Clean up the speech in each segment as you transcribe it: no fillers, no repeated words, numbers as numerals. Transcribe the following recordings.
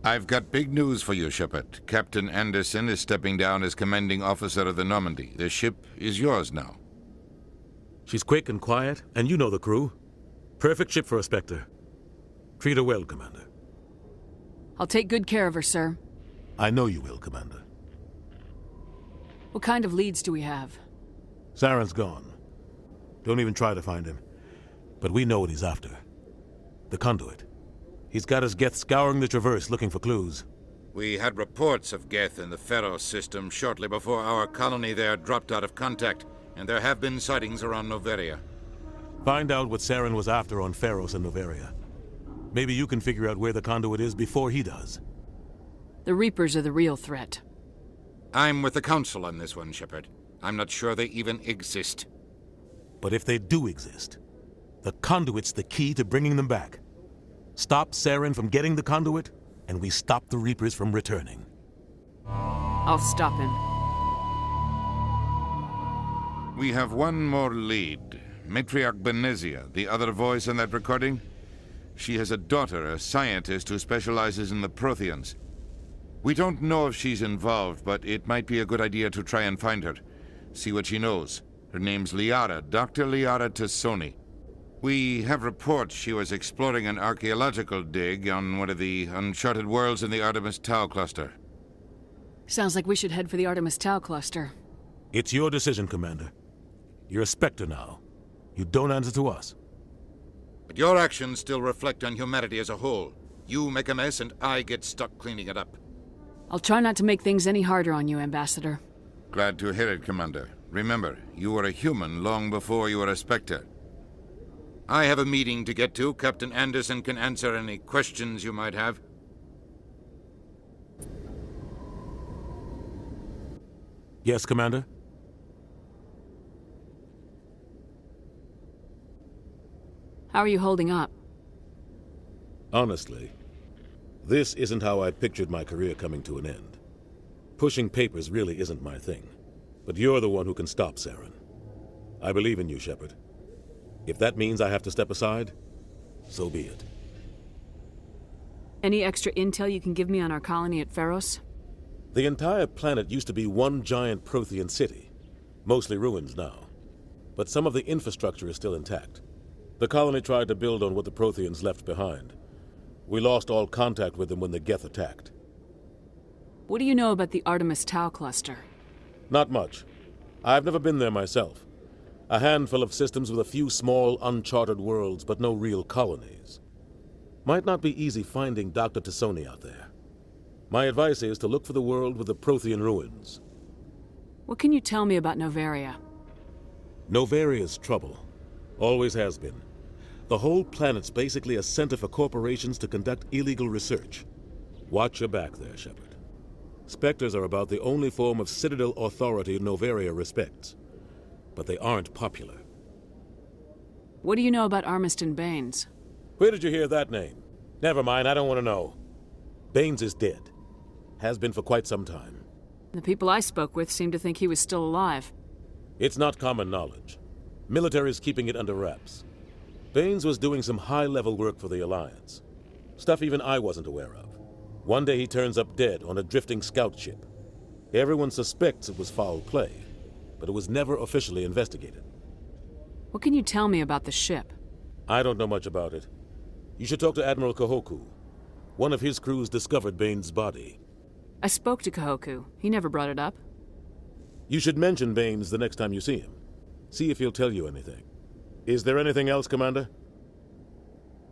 I've got big news for you, Shepard. Captain Anderson is stepping down as commanding officer of the Normandy. The ship is yours now. She's quick and quiet, and you know the crew. Perfect ship for a Spectre. Treat her well, Commander. I'll take good care of her, sir. I know you will, Commander. What kind of leads do we have? Saren's gone. Don't even try to find him. But we know what he's after. The conduit. He's got his Geth scouring the Traverse looking for clues. We had reports of Geth in the Pharos system shortly before our colony there dropped out of contact, and there have been sightings around Noveria. Find out what Saren was after on Pharos and Noveria. Maybe you can figure out where the conduit is before he does. The Reapers are the real threat. I'm with the Council on this one, Shepard. I'm not sure they even exist. But if they do exist, the conduit's the key to bringing them back. Stop Saren from getting the conduit, and we stop the Reapers from returning. I'll stop him. We have one more lead. Matriarch Benezia, the other voice in that recording. She has a daughter, a scientist who specializes in the Protheans. We don't know if she's involved, but it might be a good idea to try and find her. See what she knows. Her name's Liara, Dr. Liara Tassoni. We have reports she was exploring an archaeological dig on one of the uncharted worlds in the Artemis Tau cluster. Sounds like we should head for the Artemis Tau cluster. It's your decision, Commander. You're a Spectre now. You don't answer to us. But your actions still reflect on humanity as a whole. You make a mess and I get stuck cleaning it up. I'll try not to make things any harder on you, Ambassador. Glad to hear it, Commander. Remember, you were a human long before you were a Spectre. I have a meeting to get to. Captain Anderson can answer any questions you might have. Yes, Commander? How are you holding up? Honestly, this isn't how I pictured my career coming to an end. Pushing papers really isn't my thing. But you're the one who can stop Saren. I believe in you, Shepard. If that means I have to step aside, so be it. Any extra intel you can give me on our colony at Pharos? The entire planet used to be one giant Prothean city. Mostly ruins now. But some of the infrastructure is still intact. The colony tried to build on what the Protheans left behind. We lost all contact with them when the Geth attacked. What do you know about the Artemis Tau cluster? Not much. I've never been there myself. A handful of systems with a few small, uncharted worlds, but no real colonies. Might not be easy finding Dr. Tassoni out there. My advice is to look for the world with the Prothean ruins. What can you tell me about Noveria? Noveria's trouble. Always has been. The whole planet's basically a center for corporations to conduct illegal research. Watch your back there, Shepard. Spectres are about the only form of Citadel authority Noveria respects. But they aren't popular. What do you know about Armiston Baines? Where did you hear that name? Never mind, I don't want to know. Baines is dead. Has been for quite some time. The people I spoke with seemed to think he was still alive. It's not common knowledge. Military's keeping it under wraps. Baines was doing some high-level work for the Alliance. Stuff even I wasn't aware of. One day he turns up dead on a drifting scout ship. Everyone suspects it was foul play, but it was never officially investigated. What can you tell me about the ship? I don't know much about it. You should talk to Admiral Kahoku. One of his crews discovered Baines' body. I spoke to Kahoku. He never brought it up. You should mention Baines the next time you see him. See if he'll tell you anything. Is there anything else, Commander?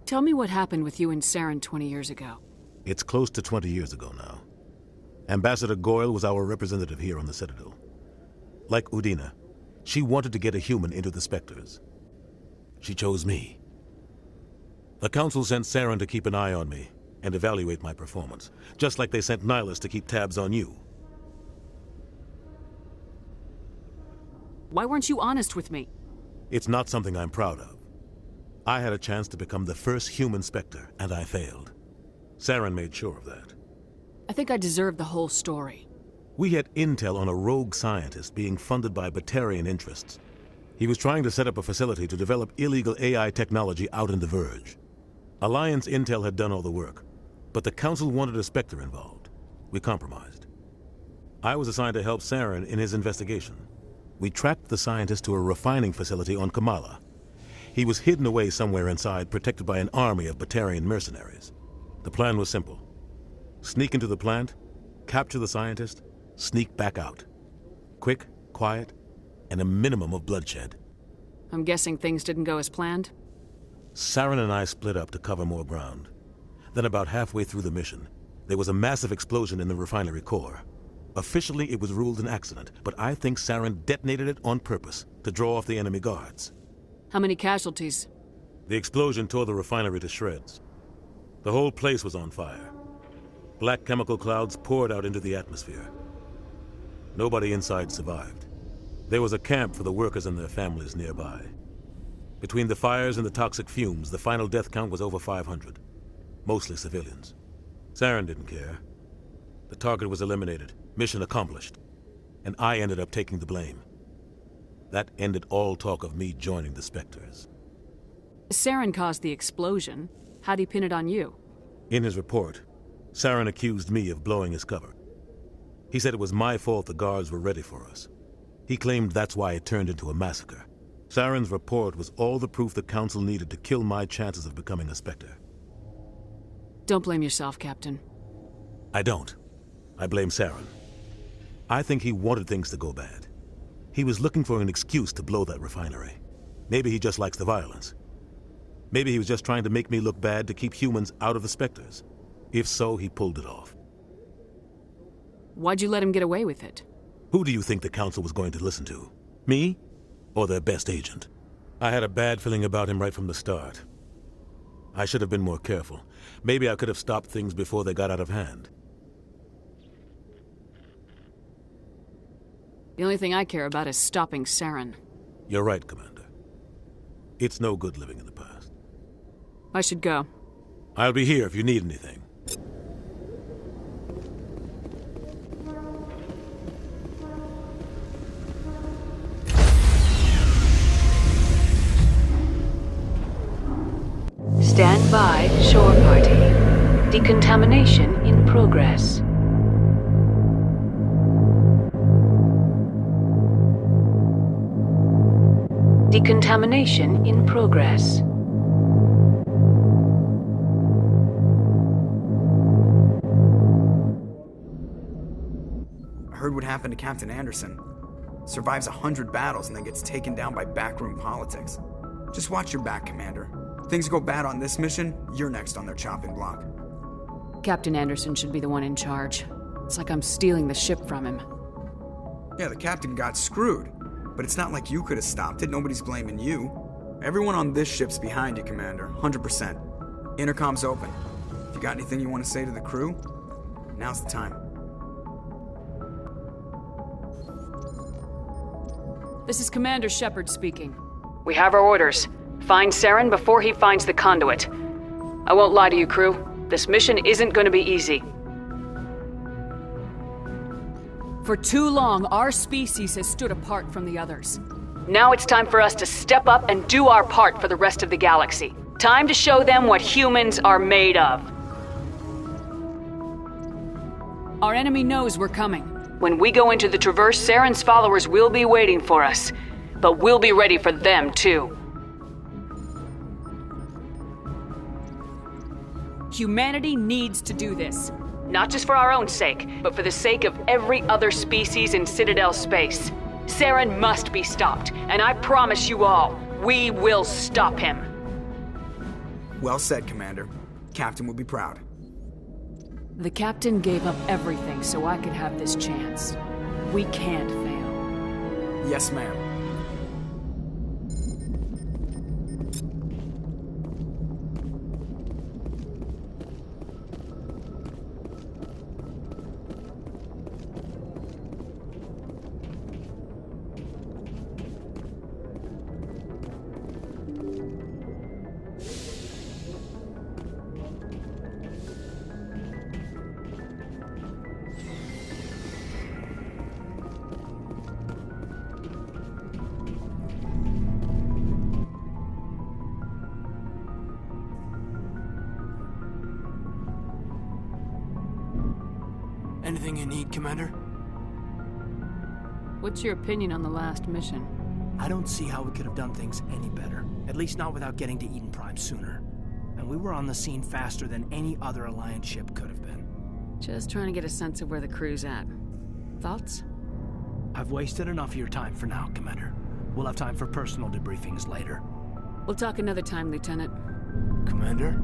Tell me what happened with you and Saren 20 years ago. It's close to 20 years ago now. Ambassador Goyle was our representative here on the Citadel. Like Udina, she wanted to get a human into the Spectres. She chose me. The Council sent Saren to keep an eye on me and evaluate my performance, just like they sent Nihilus to keep tabs on you. Why weren't you honest with me? It's not something I'm proud of. I had a chance to become the first human Spectre, and I failed. Saren made sure of that. I think I deserve the whole story. We had intel on a rogue scientist being funded by Batarian interests. He was trying to set up a facility to develop illegal AI technology out in the Verge. Alliance intel had done all the work, but the Council wanted a Spectre involved. We compromised. I was assigned to help Saren in his investigation. We tracked the scientist to a refining facility on Kamala. He was hidden away somewhere inside, protected by an army of Batarian mercenaries. The plan was simple. Sneak into the plant, capture the scientist, sneak back out. Quick, quiet, and a minimum of bloodshed. I'm guessing things didn't go as planned? Saren and I split up to cover more ground. Then about halfway through the mission, there was a massive explosion in the refinery core. Officially, it was ruled an accident, but I think Saren detonated it on purpose to draw off the enemy guards. How many casualties? The explosion tore the refinery to shreds. The whole place was on fire. Black chemical clouds poured out into the atmosphere. Nobody inside survived. There was a camp for the workers and their families nearby. Between the fires and the toxic fumes, the final death count was over 500. Mostly civilians. Saren didn't care. The target was eliminated, mission accomplished. And I ended up taking the blame. That ended all talk of me joining the Spectres. Saren caused the explosion. How'd he pin it on you? In his report, Saren accused me of blowing his cover. He said it was my fault the guards were ready for us. He claimed that's why it turned into a massacre. Saren's report was all the proof the Council needed to kill my chances of becoming a Spectre. Don't blame yourself, Captain. I don't. I blame Saren. I think he wanted things to go bad. He was looking for an excuse to blow that refinery. Maybe he just likes the violence. Maybe he was just trying to make me look bad to keep humans out of the Spectres. If so, he pulled it off. Why'd you let him get away with it? Who do you think the Council was going to listen to? Me? Or their best agent? I had a bad feeling about him right from the start. I should have been more careful. Maybe I could have stopped things before they got out of hand. The only thing I care about is stopping Saren. You're right, Commander. It's no good living in the past. I should go. I'll be here if you need anything. Stand by, shore party. Decontamination in progress. Decontamination in progress. I heard what happened to Captain Anderson. Survives 100 battles and then gets taken down by backroom politics. Just watch your back, Commander. Things go bad on this mission, you're next on their chopping block. Captain Anderson should be the one in charge. It's like I'm stealing the ship from him. Yeah, the captain got screwed. But it's not like you could have stopped it. Nobody's blaming you. Everyone on this ship's behind you, Commander. 100%. Intercom's open. If you got anything you want to say to the crew, now's the time. This is Commander Shepard speaking. We have our orders. Find Saren before he finds the conduit. I won't lie to you, crew. This mission isn't going to be easy. For too long, our species has stood apart from the others. Now it's time for us to step up and do our part for the rest of the galaxy. Time to show them what humans are made of. Our enemy knows we're coming. When we go into the Traverse, Saren's followers will be waiting for us. But we'll be ready for them, too. Humanity needs to do this. Not just for our own sake, but for the sake of every other species in Citadel space. Saren must be stopped, and I promise you all, we will stop him. Well said, Commander. Captain will be proud. The captain gave up everything so I could have this chance. We can't fail. Yes, ma'am. Anything you need, Commander? What's your opinion on the last mission? I don't see how we could have done things any better. At least not without getting to Eden Prime sooner. And we were on the scene faster than any other Alliance ship could have been. Just trying to get a sense of where the crew's at. Thoughts? I've wasted enough of your time for now, Commander. We'll have time for personal debriefings later. We'll talk another time, Lieutenant. Commander?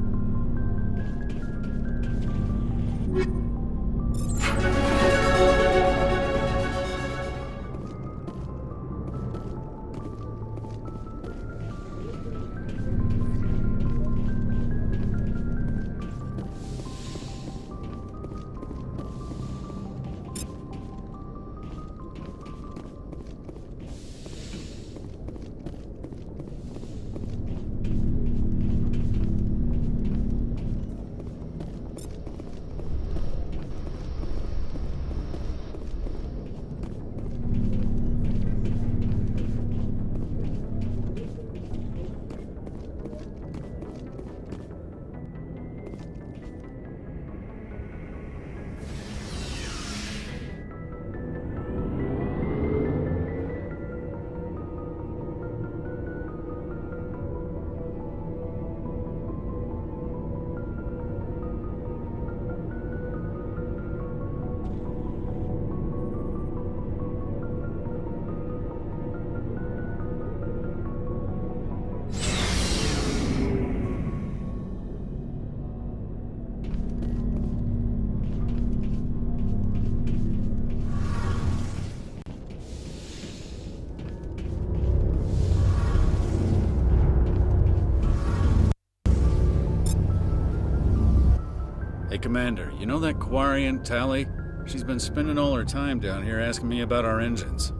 Hey, Commander, you know that Quarian, Tally? She's been spending all her time down here asking me about our engines.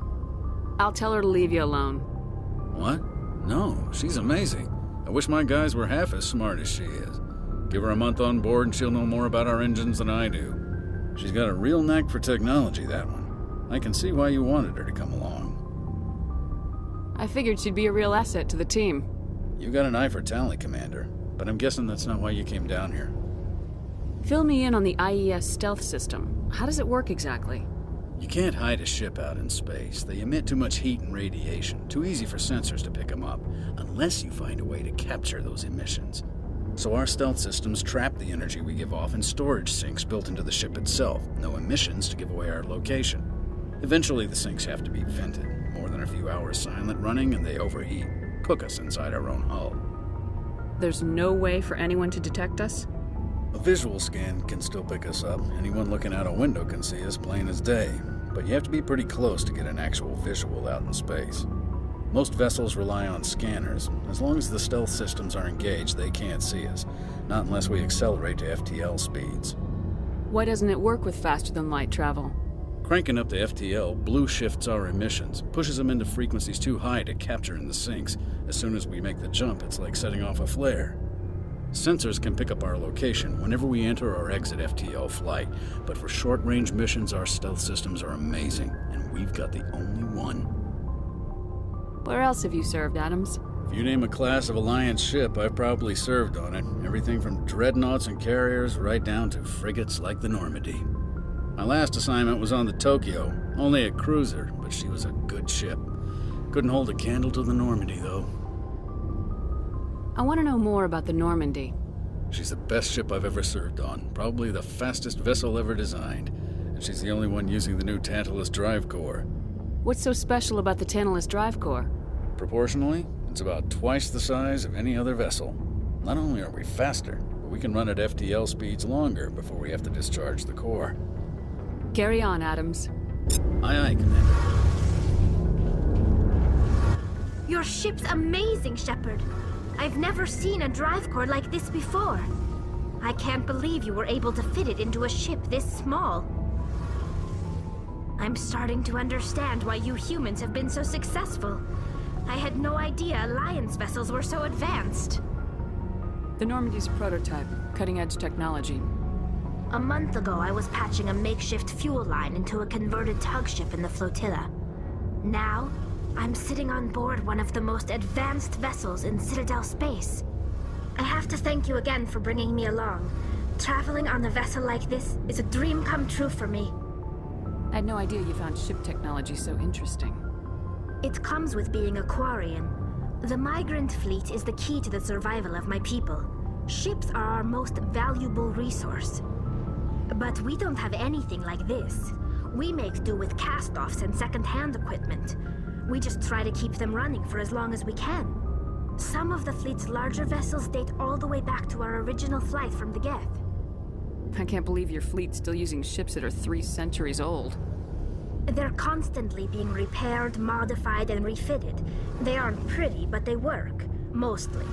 I'll tell her to leave you alone. What? No, she's amazing. I wish my guys were half as smart as she is. Give her a month on board and she'll know more about our engines than I do. She's got a real knack for technology, that one. I can see why you wanted her to come along. I figured she'd be a real asset to the team. You got an eye for Tally, Commander, but I'm guessing that's not why you came down here. Fill me in on the IES stealth system. How does it work exactly? You can't hide a ship out in space. They emit too much heat and radiation, too easy for sensors to pick them up, unless you find a way to capture those emissions. So our stealth systems trap the energy we give off in storage sinks built into the ship itself, no emissions to give away our location. Eventually the sinks have to be vented. More than a few hours silent running and they overheat, cook us inside our own hull. There's no way for anyone to detect us? A visual scan can still pick us up. Anyone looking out a window can see us plain as day. But you have to be pretty close to get an actual visual out in space. Most vessels rely on scanners. As long as the stealth systems are engaged, they can't see us. Not unless we accelerate to FTL speeds. Why doesn't it work with faster-than-light travel? Cranking up to FTL blue shifts our emissions, pushes them into frequencies too high to capture in the sinks. As soon as we make the jump, it's like setting off a flare. Sensors can pick up our location whenever we enter or exit FTL flight, but for short-range missions, our stealth systems are amazing, and we've got the only one. Where else have you served, Adams? If you name a class of Alliance ship, I've probably served on it. Everything from dreadnoughts and carriers right down to frigates like the Normandy. My last assignment was on the Tokyo, only a cruiser, but she was a good ship. Couldn't hold a candle to the Normandy, though. I want to know more about the Normandy. She's the best ship I've ever served on, probably the fastest vessel ever designed, and she's the only one using the new Tantalus drive core. What's so special about the Tantalus drive core? Proportionally, it's about twice the size of any other vessel. Not only are we faster, but we can run at FTL speeds longer before we have to discharge the core. Carry on, Adams. Aye, aye, Commander. Your ship's amazing, Shepard. I've never seen a drive core like this before. I can't believe you were able to fit it into a ship this small. I'm starting to understand why you humans have been so successful. I had no idea Alliance vessels were so advanced. The Normandy's a prototype, cutting-edge technology. A month ago, I was patching a makeshift fuel line into a converted tug ship in the flotilla. Now, I'm sitting on board one of the most advanced vessels in Citadel space. I have to thank you again for bringing me along. Traveling on a vessel like this is a dream come true for me. I had no idea you found ship technology so interesting. It comes with being a Quarian. The migrant fleet is the key to the survival of my people. Ships are our most valuable resource. But we don't have anything like this. We make do with cast-offs and second-hand equipment. We just try to keep them running for as long as we can. Some of the fleet's larger vessels date all the way back to our original flight from the Geth. I can't believe your fleet's still using ships that are 3 centuries old. They're constantly being repaired, modified, and refitted. They aren't pretty, but they work. Mostly.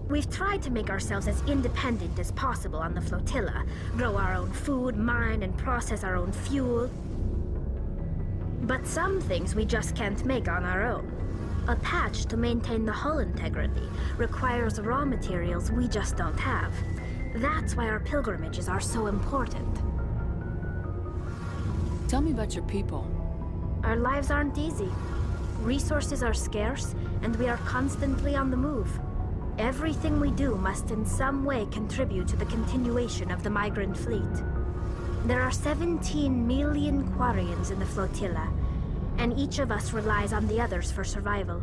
We've tried to make ourselves as independent as possible on the flotilla, grow our own food, mine, and process our own fuel. But some things we just can't make on our own. A patch to maintain the hull integrity requires raw materials we just don't have. That's why our pilgrimages are so important. Tell me about your people. Our lives aren't easy. Resources are scarce, and we are constantly on the move. Everything we do must in some way contribute to the continuation of the migrant fleet. There are 17 million Quarians in the flotilla, and each of us relies on the others for survival.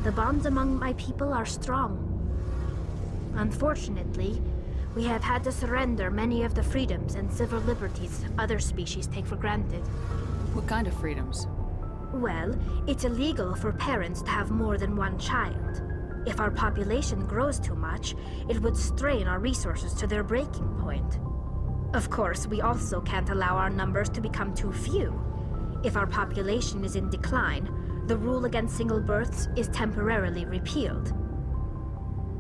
The bonds among my people are strong. Unfortunately, we have had to surrender many of the freedoms and civil liberties other species take for granted. What kind of freedoms? Well, it's illegal for parents to have more than one child. If our population grows too much, it would strain our resources to their breaking point. Of course, we also can't allow our numbers to become too few. If our population is in decline, the rule against single births is temporarily repealed.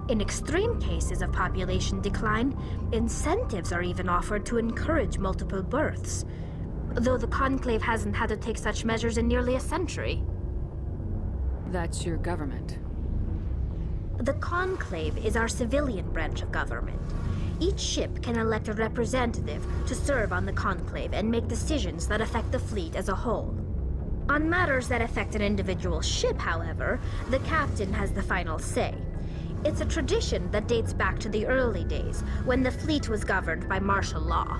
In extreme cases of population decline, incentives are even offered to encourage multiple births, though the Conclave hasn't had to take such measures in nearly a century. That's your government. The Conclave is our civilian branch of government. Each ship can elect a representative to serve on the Conclave and make decisions that affect the fleet as a whole. On matters that affect an individual ship, however, the captain has the final say. It's a tradition that dates back to the early days, when the fleet was governed by martial law.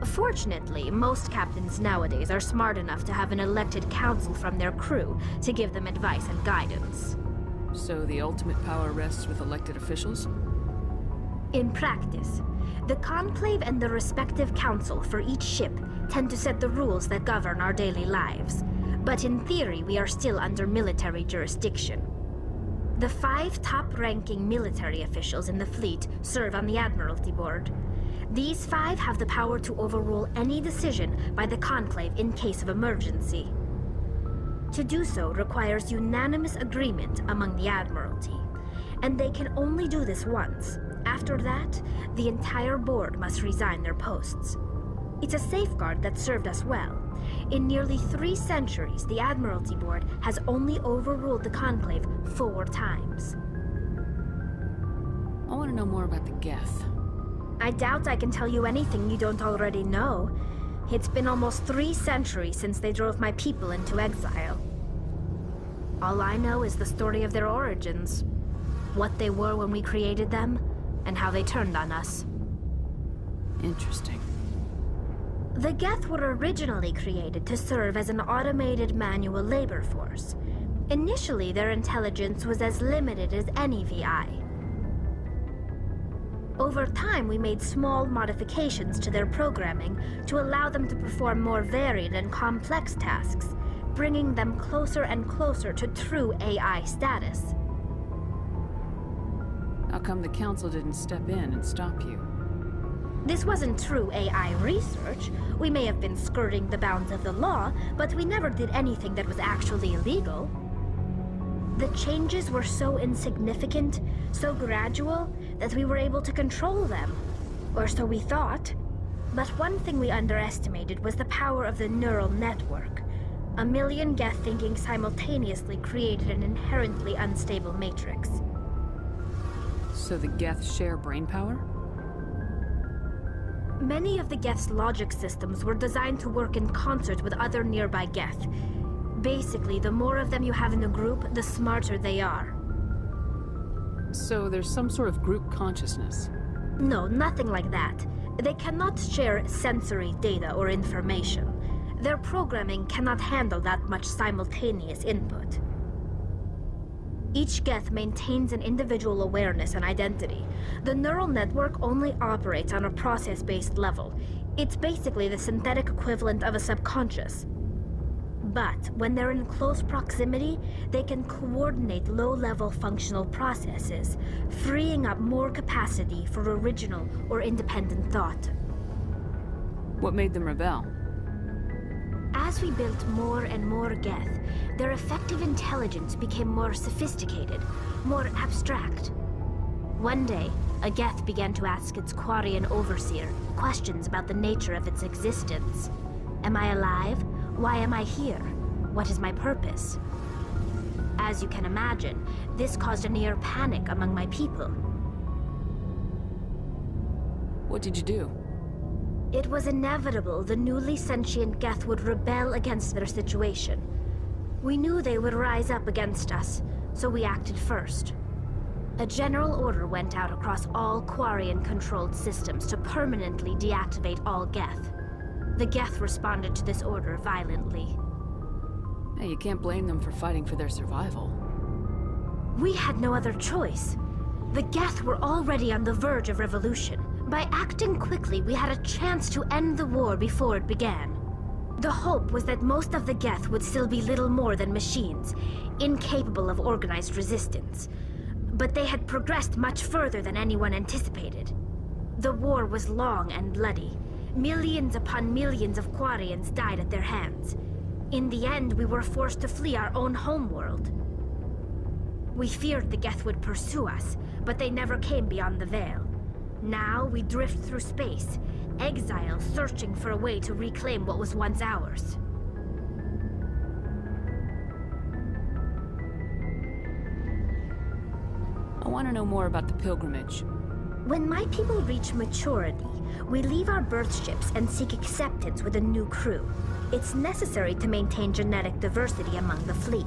Fortunately, most captains nowadays are smart enough to have an elected council from their crew to give them advice and guidance. So the ultimate power rests with elected officials? In practice, the Conclave and the respective council for each ship tend to set the rules that govern our daily lives. But in theory, we are still under military jurisdiction. The 5 top-ranking military officials in the fleet serve on the Admiralty Board. These 5 have the power to overrule any decision by the Conclave in case of emergency. To do so requires unanimous agreement among the Admiralty, and they can only do this once. After that, the entire board must resign their posts. It's a safeguard that served us well. In nearly 3 centuries, the Admiralty Board has only overruled the Conclave 4 times. I want to know more about the Geth. I doubt I can tell you anything you don't already know. It's been almost 3 centuries since they drove my people into exile. All I know is the story of their origins, what they were when we created them, and how they turned on us. Interesting. The Geth were originally created to serve as an automated manual labor force. Initially, their intelligence was as limited as any VI. Over time, we made small modifications to their programming to allow them to perform more varied and complex tasks, bringing them closer and closer to true AI status. How come the Council didn't step in and stop you? This wasn't true AI research. We may have been skirting the bounds of the law, but we never did anything that was actually illegal. The changes were so insignificant, so gradual, that we were able to control them. Or so we thought. But one thing we underestimated was the power of the neural network. 1 million Geth thinking simultaneously created an inherently unstable matrix. So the Geth share brainpower? Many of the Geth's logic systems were designed to work in concert with other nearby Geth. Basically, the more of them you have in a group, the smarter they are. So there's some sort of group consciousness. No, nothing like that. They cannot share sensory data or information. Their programming cannot handle that much simultaneous input. Each Geth maintains an individual awareness and identity. The neural network only operates on a process-based level. It's basically the synthetic equivalent of a subconscious. But when they're in close proximity, they can coordinate low-level functional processes, freeing up more capacity for original or independent thought. What made them rebel? As we built more and more Geth, their effective intelligence became more sophisticated, more abstract. One day, a Geth began to ask its Quarian overseer questions about the nature of its existence. Am I alive? Why am I here? What is my purpose? As you can imagine, this caused a near panic among my people. What did you do? It was inevitable the newly sentient Geth would rebel against their situation. We knew they would rise up against us, so we acted first. A general order went out across all Quarian-controlled systems to permanently deactivate all Geth. The Geth responded to this order violently. Hey, you can't blame them for fighting for their survival. We had no other choice. The Geth were already on the verge of revolution. By acting quickly, we had a chance to end the war before it began. The hope was that most of the Geth would still be little more than machines, incapable of organized resistance. But they had progressed much further than anyone anticipated. The war was long and bloody. Millions upon millions of Quarians died at their hands. In the end, we were forced to flee our own homeworld. We feared the Geth would pursue us, but they never came beyond the Veil. Now we drift through space, exiles searching for a way to reclaim what was once ours. I want to know more about the pilgrimage. When my people reach maturity, we leave our birth ships and seek acceptance with a new crew. It's necessary to maintain genetic diversity among the fleet.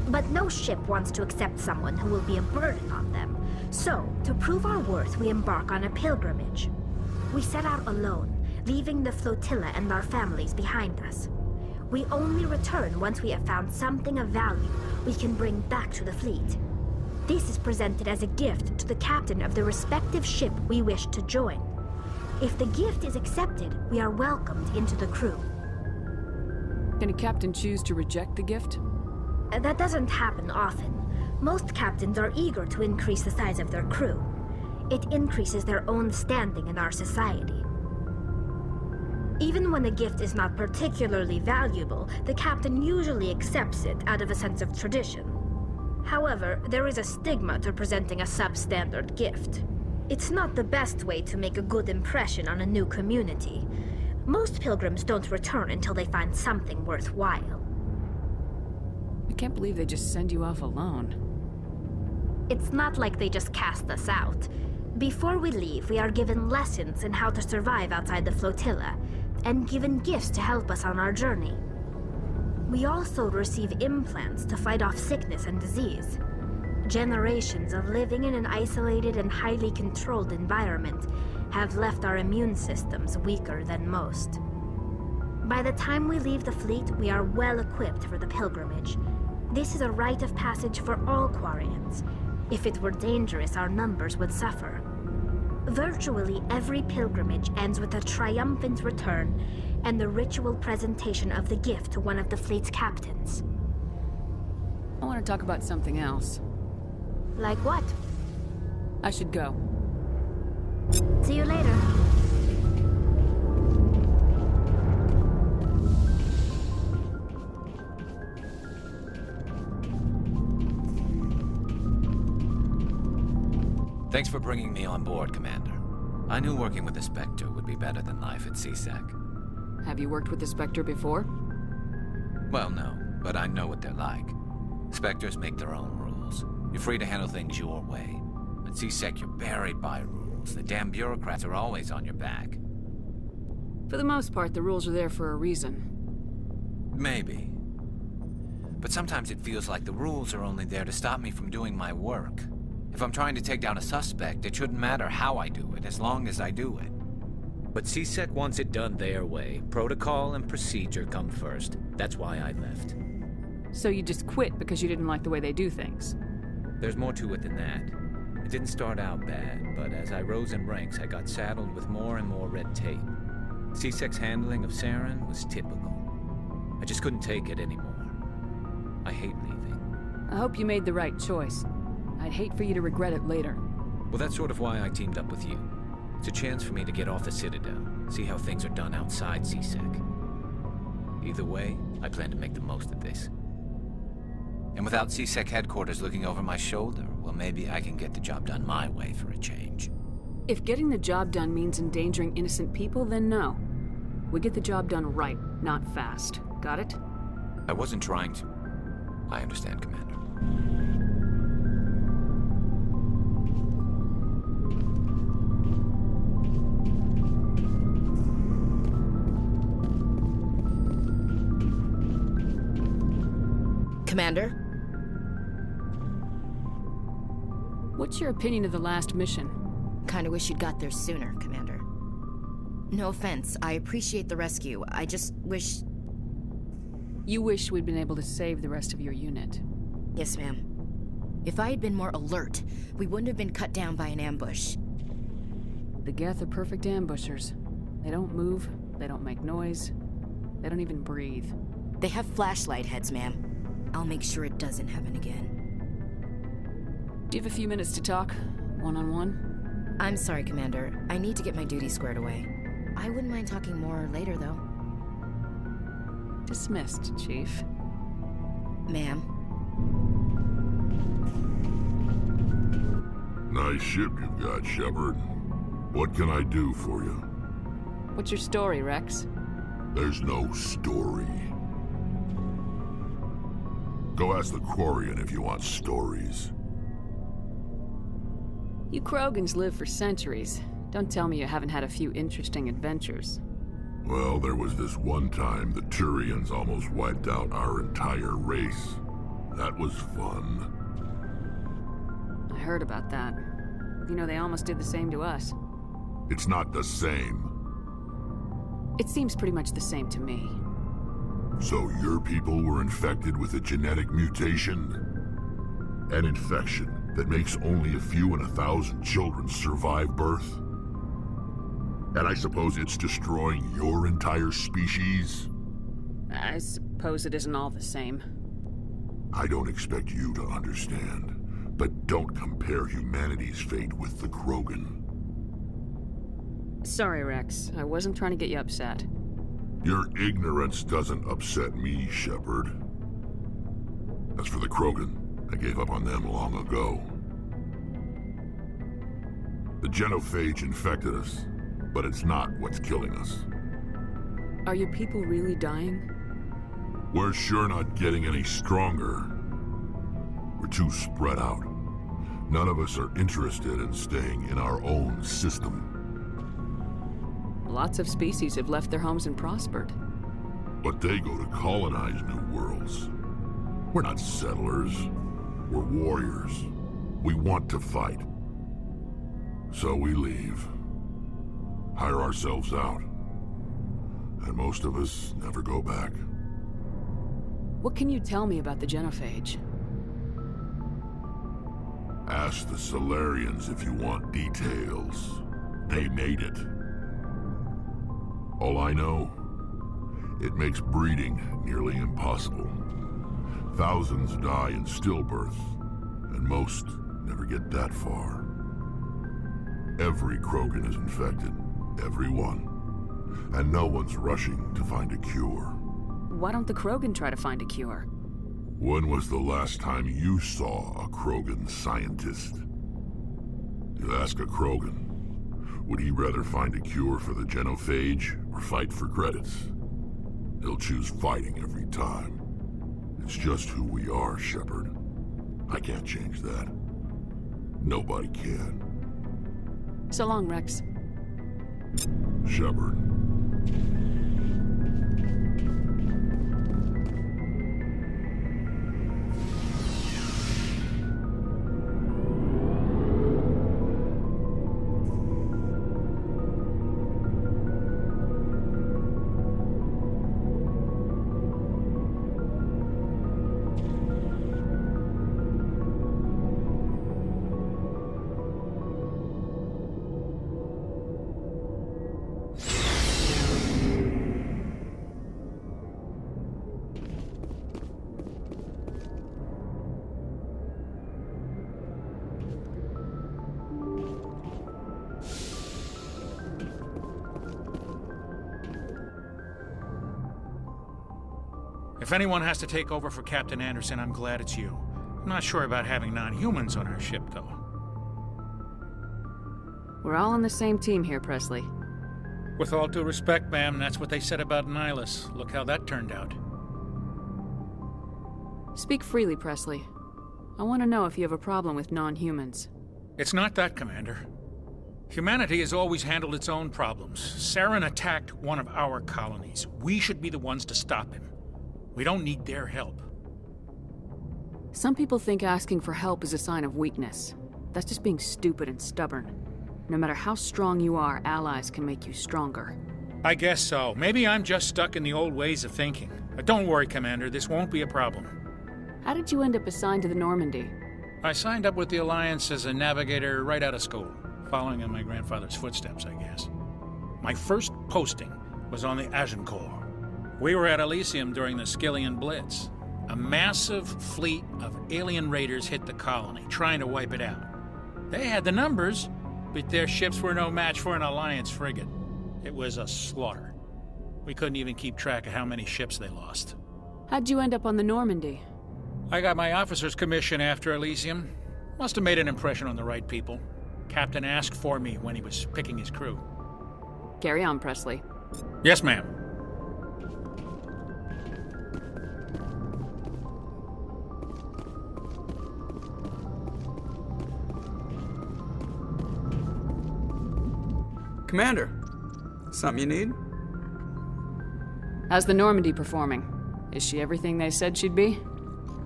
But no ship wants to accept someone who will be a burden on them. So, to prove our worth, we embark on a pilgrimage. We set out alone, leaving the flotilla and our families behind us. We only return once we have found something of value we can bring back to the fleet. This is presented as a gift to the captain of the respective ship we wish to join. If the gift is accepted, we are welcomed into the crew. Can a captain choose to reject the gift? That doesn't happen often. Most captains are eager to increase the size of their crew. It increases their own standing in our society. Even when a gift is not particularly valuable, the captain usually accepts it out of a sense of tradition. However, there is a stigma to presenting a substandard gift. It's not the best way to make a good impression on a new community. Most pilgrims don't return until they find something worthwhile. I can't believe they just send you off alone. It's not like they just cast us out. Before we leave, we are given lessons in how to survive outside the flotilla, and given gifts to help us on our journey. We also receive implants to fight off sickness and disease. Generations of living in an isolated and highly controlled environment have left our immune systems weaker than most. By the time we leave the fleet, we are well equipped for the pilgrimage. This is a rite of passage for all Quarians. If it were dangerous, our numbers would suffer. Virtually every pilgrimage ends with a triumphant return and the ritual presentation of the gift to one of the fleet's captains. I want to talk about something else. Like what? I should go. See you later. Thanks for bringing me on board, Commander. I knew working with the Spectre would be better than life at CSEC. Have you worked with the Spectre before? Well, no, but I know what they're like. Spectres make their own rules. You're free to handle things your way. At CSEC, you're buried by rules. The damn bureaucrats are always on your back. For the most part, the rules are there for a reason. Maybe. But sometimes it feels like the rules are only there to stop me from doing my work. If I'm trying to take down a suspect, it shouldn't matter how I do it, as long as I do it. But CSEC wants it done their way. Protocol and procedure come first. That's why I left. So you just quit because you didn't like the way they do things? There's more to it than that. It didn't start out bad, but as I rose in ranks, I got saddled with more and more red tape. CSEC's handling of Saren was typical. I just couldn't take it anymore. I hate leaving. I hope you made the right choice. I'd hate for you to regret it later. Well, that's sort of why I teamed up with you. It's a chance for me to get off the Citadel, see how things are done outside CSEC. Either way, I plan to make the most of this. And without CSEC headquarters looking over my shoulder, well, maybe I can get the job done my way for a change. If getting the job done means endangering innocent people, then no. We get the job done right, not fast. Got it? I wasn't trying to. I understand, Commander. Commander? What's your opinion of the last mission? Kinda wish you'd got there sooner, Commander. No offense, I appreciate the rescue. I just wish... You wish we'd been able to save the rest of your unit. Yes, ma'am. If I had been more alert, we wouldn't have been cut down by an ambush. The Geth are perfect ambushers. They don't move, they don't make noise, they don't even breathe. They have flashlight heads, ma'am. I'll make sure it doesn't happen again. Do you have a few minutes to talk? One-on-one? I'm sorry, Commander. I need to get my duty squared away. I wouldn't mind talking more later, though. Dismissed, Chief. Ma'am. Nice ship you've got, Shepard. What can I do for you? What's your story, Rex? There's no story. Go ask the Quarian if you want stories. You Krogans live for centuries. Don't tell me you haven't had a few interesting adventures. Well, there was this one time the Turians almost wiped out our entire race. That was fun. I heard about that. You know, they almost did the same to us. It's not the same. It seems pretty much the same to me. So your people were infected with a genetic mutation? An infection that makes only a few in 1,000 children survive birth? And I suppose it's destroying your entire species? I suppose it isn't all the same. I don't expect you to understand, but don't compare humanity's fate with the Krogan. Sorry, Rex. I wasn't trying to get you upset. Your ignorance doesn't upset me, Shepard. As for the Krogan, I gave up on them long ago. The genophage infected us, but it's not what's killing us. Are your people really dying? We're sure not getting any stronger. We're too spread out. None of us are interested in staying in our own system. Lots of species have left their homes and prospered. But they go to colonize new worlds. We're not settlers. We're warriors. We want to fight. So we leave. Hire ourselves out. And most of us never go back. What can you tell me about the genophage? Ask the Solarians if you want details. They made it. All I know, it makes breeding nearly impossible. Thousands die in stillbirth, and most never get that far. Every Krogan is infected, every one. And no one's rushing to find a cure. Why don't the Krogan try to find a cure? When was the last time you saw a Krogan scientist? You ask a Krogan, would he rather find a cure for the genophage or fight for credits? He'll choose fighting every time. It's just who we are, Shepard. I can't change that. Nobody can. So long, Rex. Shepard. If anyone has to take over for Captain Anderson, I'm glad it's you. I'm not sure about having non-humans on our ship, though. We're all on the same team here, Presley. With all due respect, ma'am, that's what they said about Nihilus. Look how that turned out. Speak freely, Presley. I want to know if you have a problem with non-humans. It's not that, Commander. Humanity has always handled its own problems. Saren attacked one of our colonies. We should be the ones to stop him. We don't need their help. Some people think asking for help is a sign of weakness. That's just being stupid and stubborn. No matter how strong you are, allies can make you stronger. I guess so. Maybe I'm just stuck in the old ways of thinking. But don't worry, Commander. This won't be a problem. How did you end up assigned to the Normandy? I signed up with the Alliance as a navigator right out of school, following in my grandfather's footsteps, I guess. My first posting was on the Agincourt. We were at Elysium during the Skillian Blitz. A massive fleet of alien raiders hit the colony, trying to wipe it out. They had the numbers, but their ships were no match for an Alliance frigate. It was a slaughter. We couldn't even keep track of how many ships they lost. How'd you end up on the Normandy? I got my officer's commission after Elysium. Must have made an impression on the right people. Captain asked for me when he was picking his crew. Carry on, Presley. Yes, ma'am. Commander, something you need? How's the Normandy performing? Is she everything they said she'd be?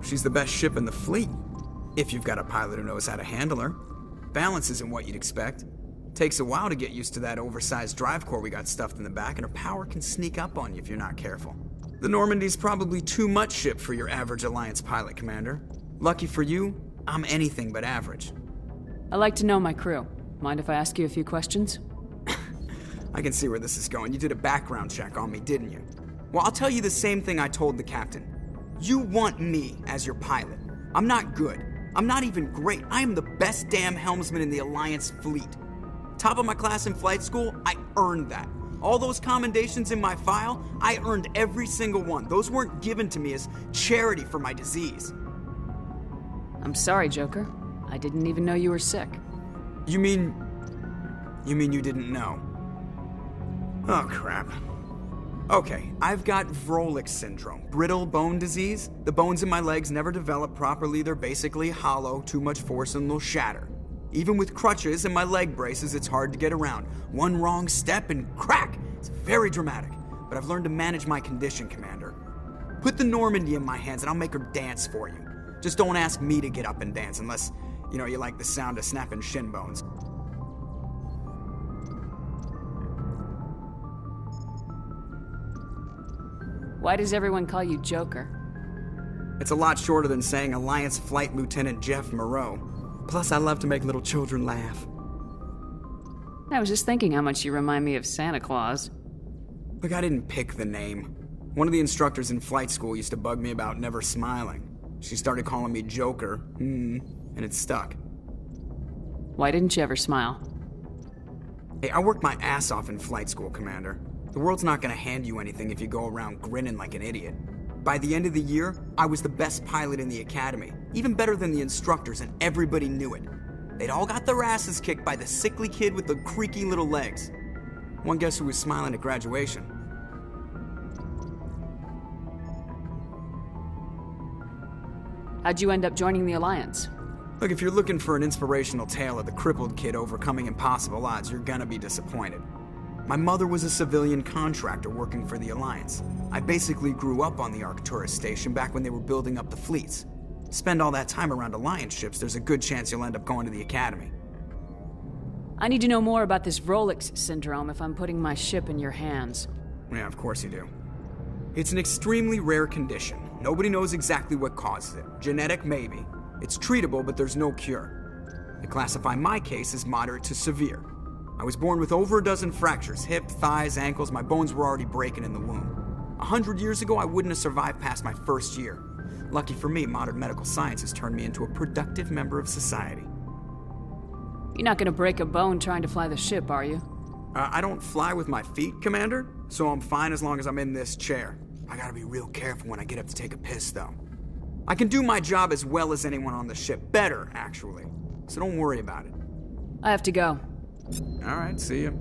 She's the best ship in the fleet, if you've got a pilot who knows how to handle her. Balance isn't what you'd expect. Takes a while to get used to that oversized drive core we got stuffed in the back, and her power can sneak up on you if you're not careful. The Normandy's probably too much ship for your average Alliance pilot, Commander. Lucky for you, I'm anything but average. I like to know my crew. Mind if I ask you a few questions? I can see where this is going. You did a background check on me, didn't you? Well, I'll tell you the same thing I told the captain. You want me as your pilot. I'm not good. I'm not even great. I am the best damn helmsman in the Alliance fleet. Top of my class in flight school, I earned that. All those commendations in my file, I earned every single one. Those weren't given to me as charity for my disease. I'm sorry, Joker. I didn't even know you were sick. You mean you didn't know? Oh, crap. Okay, I've got Vrolik syndrome, brittle bone disease. The bones in my legs never develop properly. They're basically hollow, too much force and they'll shatter. Even with crutches and my leg braces, it's hard to get around. One wrong step and crack! It's very dramatic, but I've learned to manage my condition, Commander. Put the Normandy in my hands and I'll make her dance for you. Just don't ask me to get up and dance unless, you like the sound of snapping shin bones. Why does everyone call you Joker? It's a lot shorter than saying Alliance Flight Lieutenant Jeff Moreau. Plus, I love to make little children laugh. I was just thinking how much you remind me of Santa Claus. Look, I didn't pick the name. One of the instructors in flight school used to bug me about never smiling. She started calling me Joker, and it stuck. Why didn't you ever smile? Hey, I worked my ass off in flight school, Commander. The world's not gonna hand you anything if you go around grinning like an idiot. By the end of the year, I was the best pilot in the academy, even better than the instructors, and everybody knew it. They'd all got their asses kicked by the sickly kid with the creaky little legs. One guess who was smiling at graduation? How'd you end up joining the Alliance? Look, if you're looking for an inspirational tale of the crippled kid overcoming impossible odds, you're gonna be disappointed. My mother was a civilian contractor working for the Alliance. I basically grew up on the Arcturus station back when they were building up the fleets. Spend all that time around Alliance ships, there's a good chance you'll end up going to the Academy. I need to know more about this Vrolik syndrome if I'm putting my ship in your hands. Yeah, of course you do. It's an extremely rare condition. Nobody knows exactly what causes it. Genetic, maybe. It's treatable, but there's no cure. They classify my case as moderate to severe. I was born with over a dozen fractures, hip, thighs, ankles. My bones were already breaking in the womb. 100 years ago, I wouldn't have survived past my first year. Lucky for me, modern medical science has turned me into a productive member of society. You're not gonna break a bone trying to fly the ship, are you? I don't fly with my feet, Commander, so I'm fine as long as I'm in this chair. I gotta be real careful when I get up to take a piss, though. I can do my job as well as anyone on the ship. Better, actually. So don't worry about it. I have to go. Alright, see ya.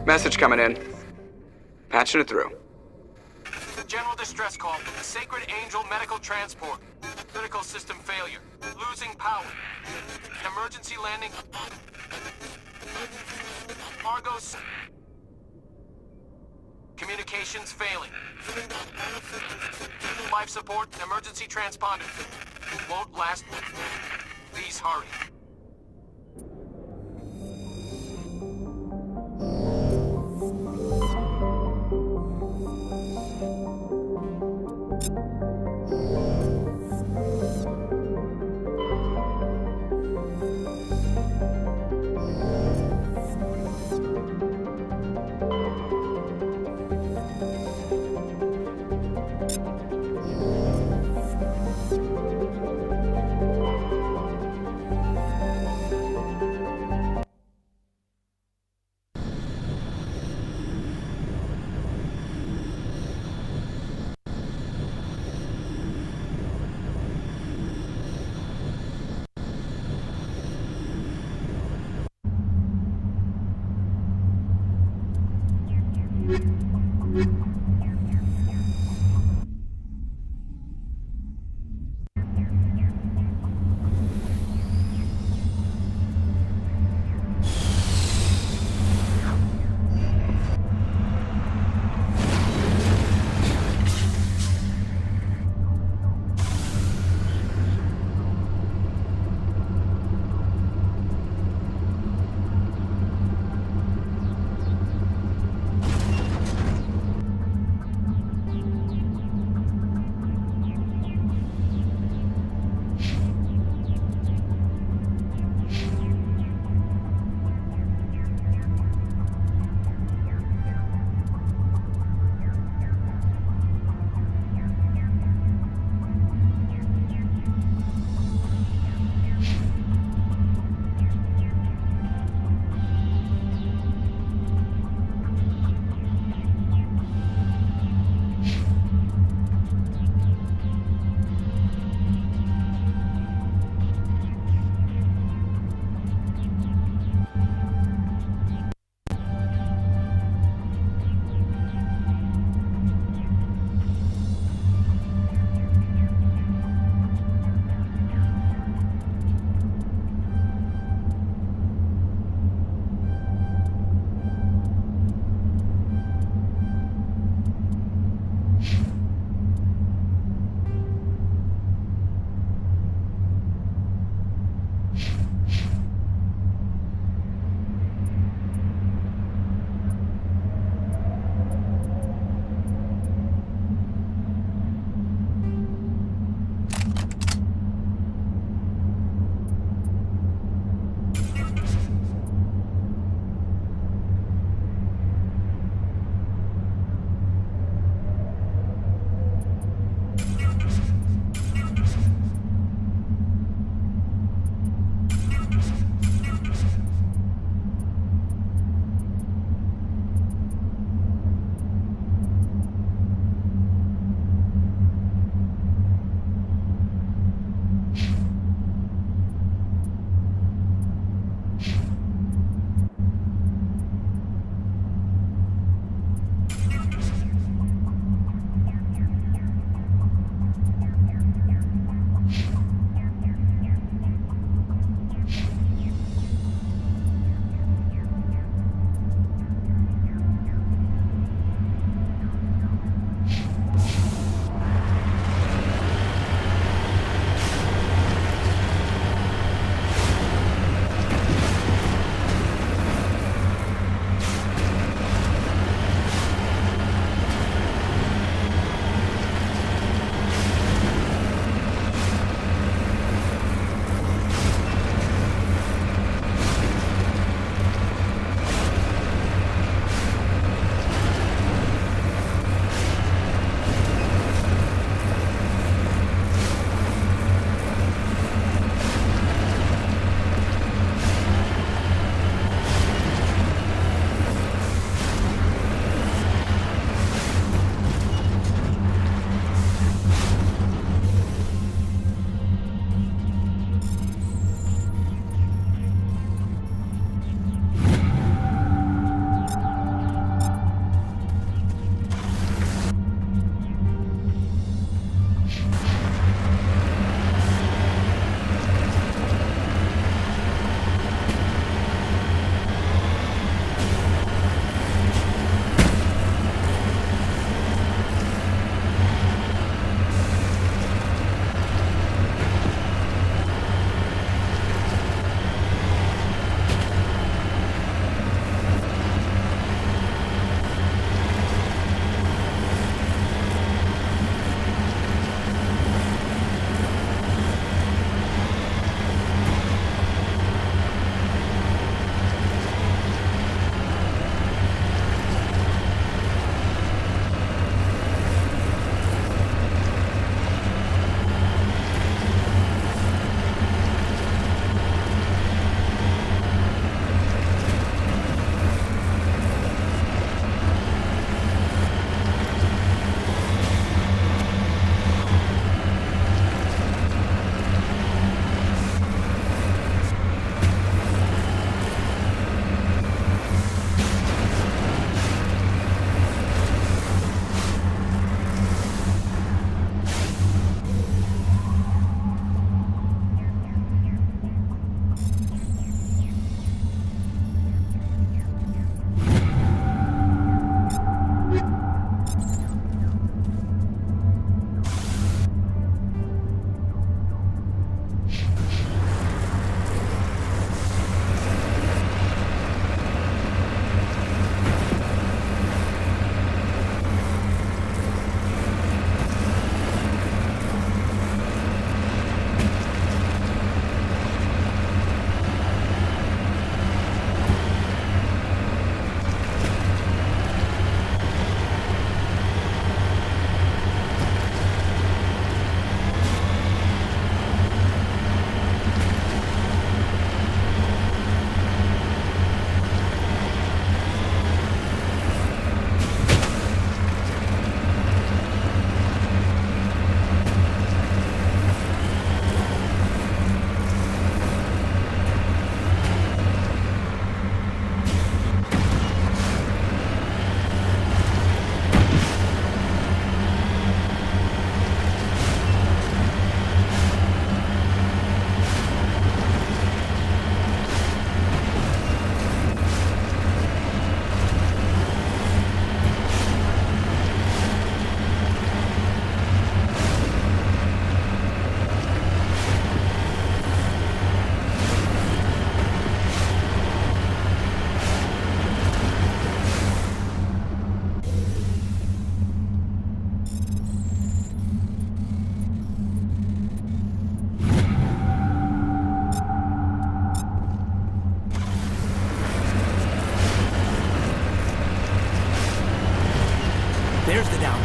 Message coming in. Patching it through. General distress call. Sacred Angel medical transport. Critical system failure. Losing power. Emergency landing. Argos. Communications failing. Life support and emergency transponder. Won't last. Please hurry.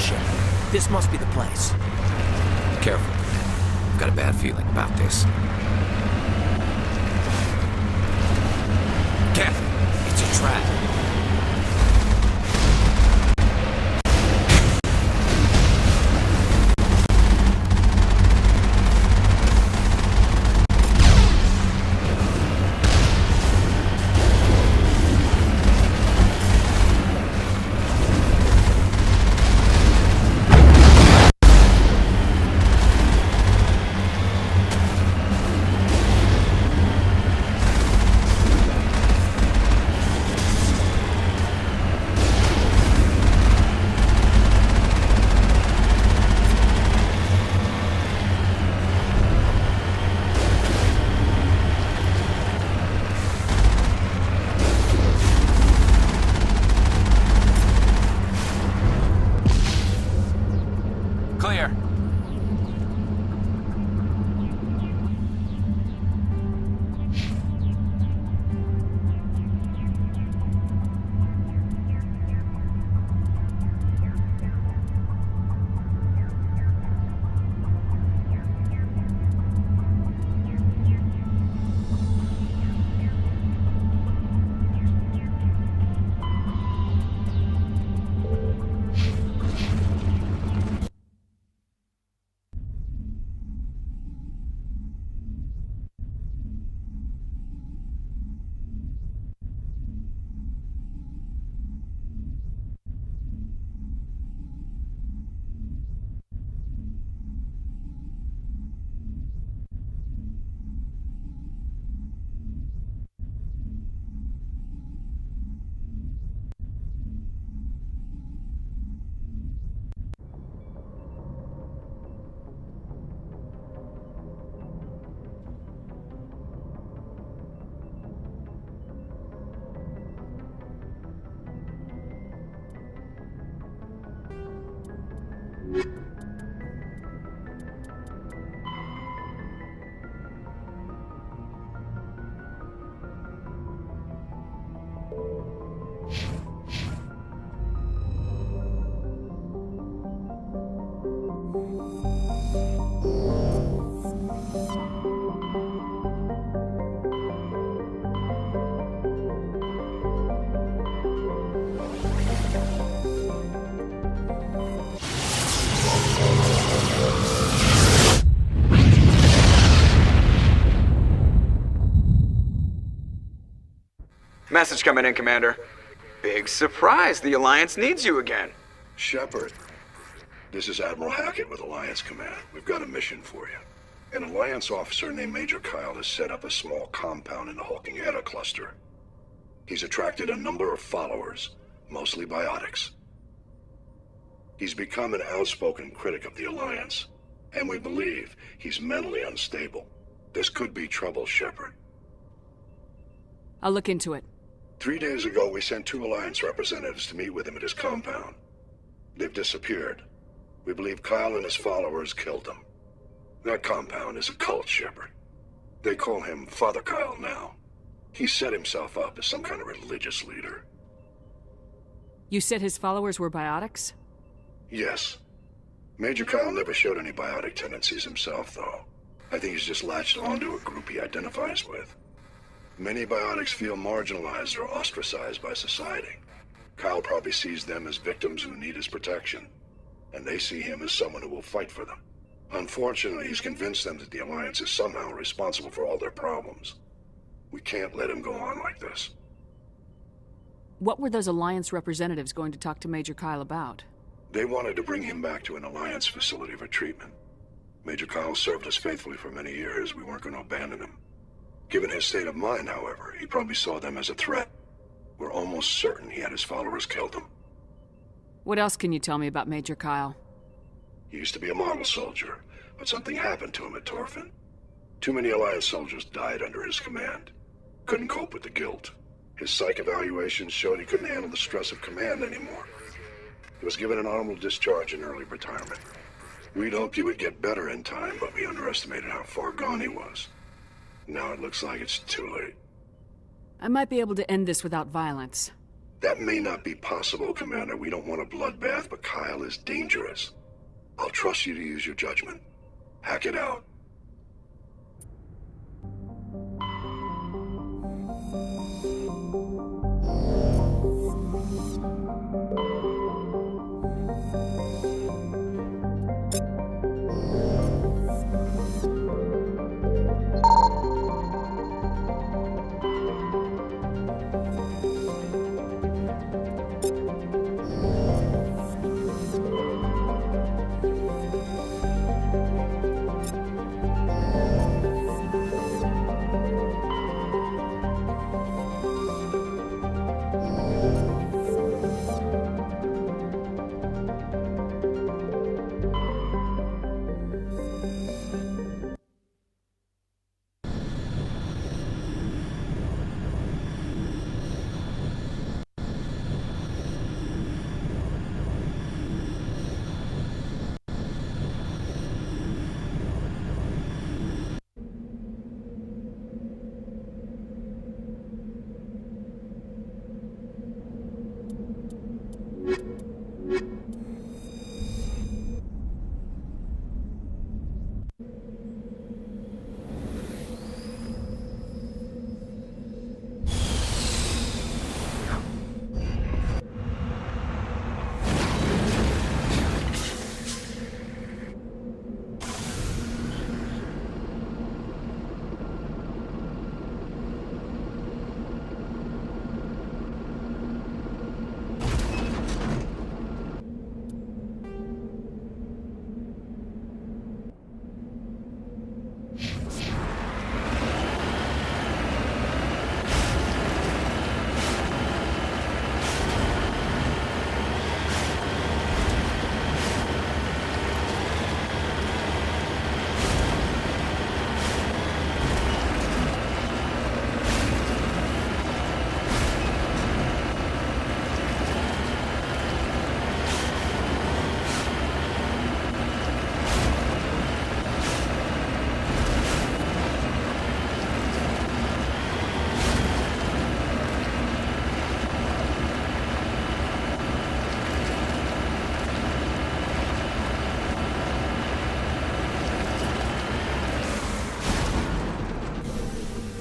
ship. This must be the place. Careful. I've got a bad feeling about this. Careful! It's a trap. Clear. Message coming in, Commander. Big surprise, the Alliance needs you again. Shepard, this is Admiral Hackett with Alliance Command. We've got a mission for you. An Alliance officer named Major Kyle has set up a small compound in the Hulking Eta cluster. He's attracted a number of followers, mostly biotics. He's become an outspoken critic of the Alliance, and we believe he's mentally unstable. This could be trouble, Shepard. I'll look into it. 3 days ago, we sent 2 Alliance representatives to meet with him at his compound. They've disappeared. We believe Kyle and his followers killed them. That compound is a cult, Shepard. They call him Father Kyle now. He set himself up as some kind of religious leader. You said his followers were biotics? Yes. Major Kyle never showed any biotic tendencies himself, though. I think he's just latched onto a group he identifies with. Many biotics feel marginalized or ostracized by society. Kyle probably sees them as victims who need his protection, and they see him as someone who will fight for them. Unfortunately, he's convinced them that the Alliance is somehow responsible for all their problems. We can't let him go on like this. What were those Alliance representatives going to talk to Major Kyle about? They wanted to bring him back to an Alliance facility for treatment. Major Kyle served us faithfully for many years. We weren't going to abandon him. Given his state of mind, however, he probably saw them as a threat. We're almost certain he had his followers killed him. What else can you tell me about Major Kyle? He used to be a model soldier, but something happened to him at Torfin. Too many Alliance soldiers died under his command. Couldn't cope with the guilt. His psych evaluations showed he couldn't handle the stress of command anymore. He was given an honorable discharge in early retirement. We'd hoped he would get better in time, but we underestimated how far gone he was. Now it looks like it's too late. I might be able to end this without violence. That may not be possible, Commander. We don't want a bloodbath, but Kyle is dangerous. I'll trust you to use your judgment. Hack it out.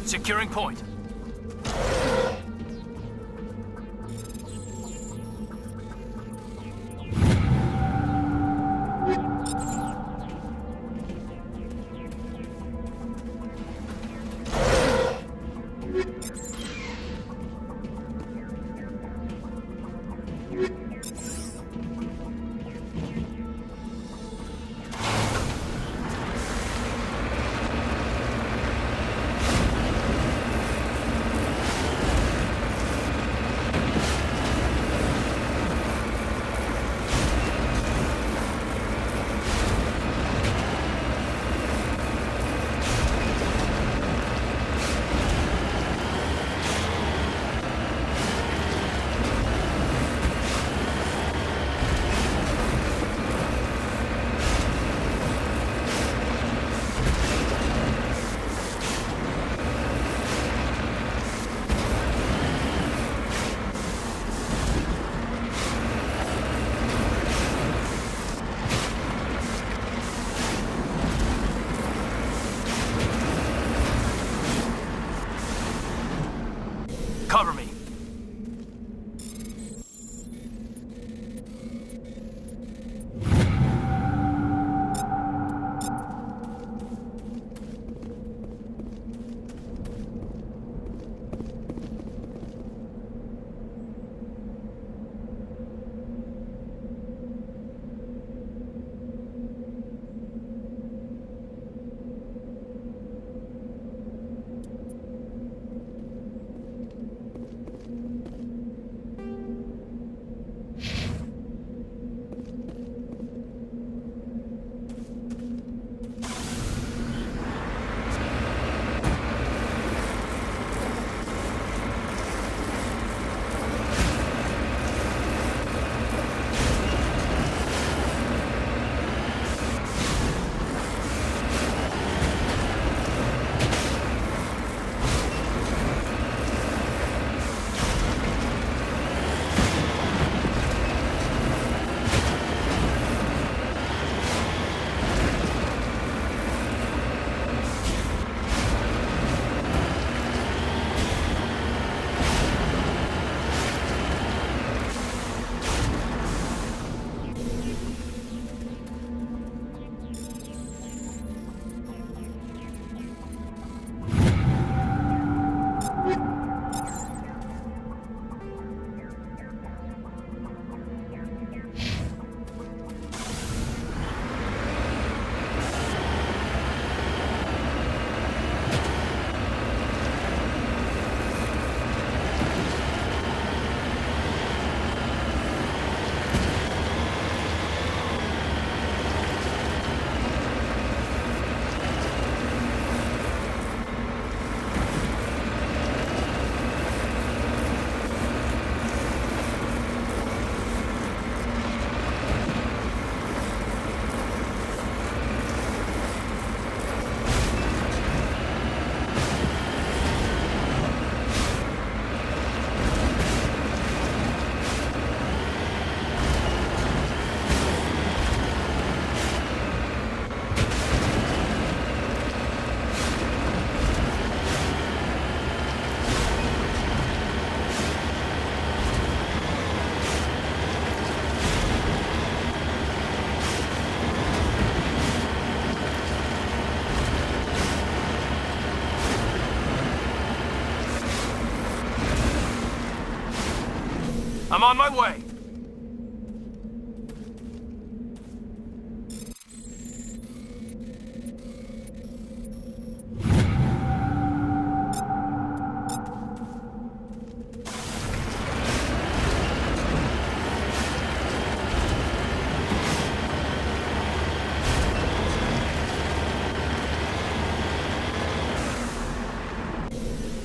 Securing point. Cover me. I'm on my way.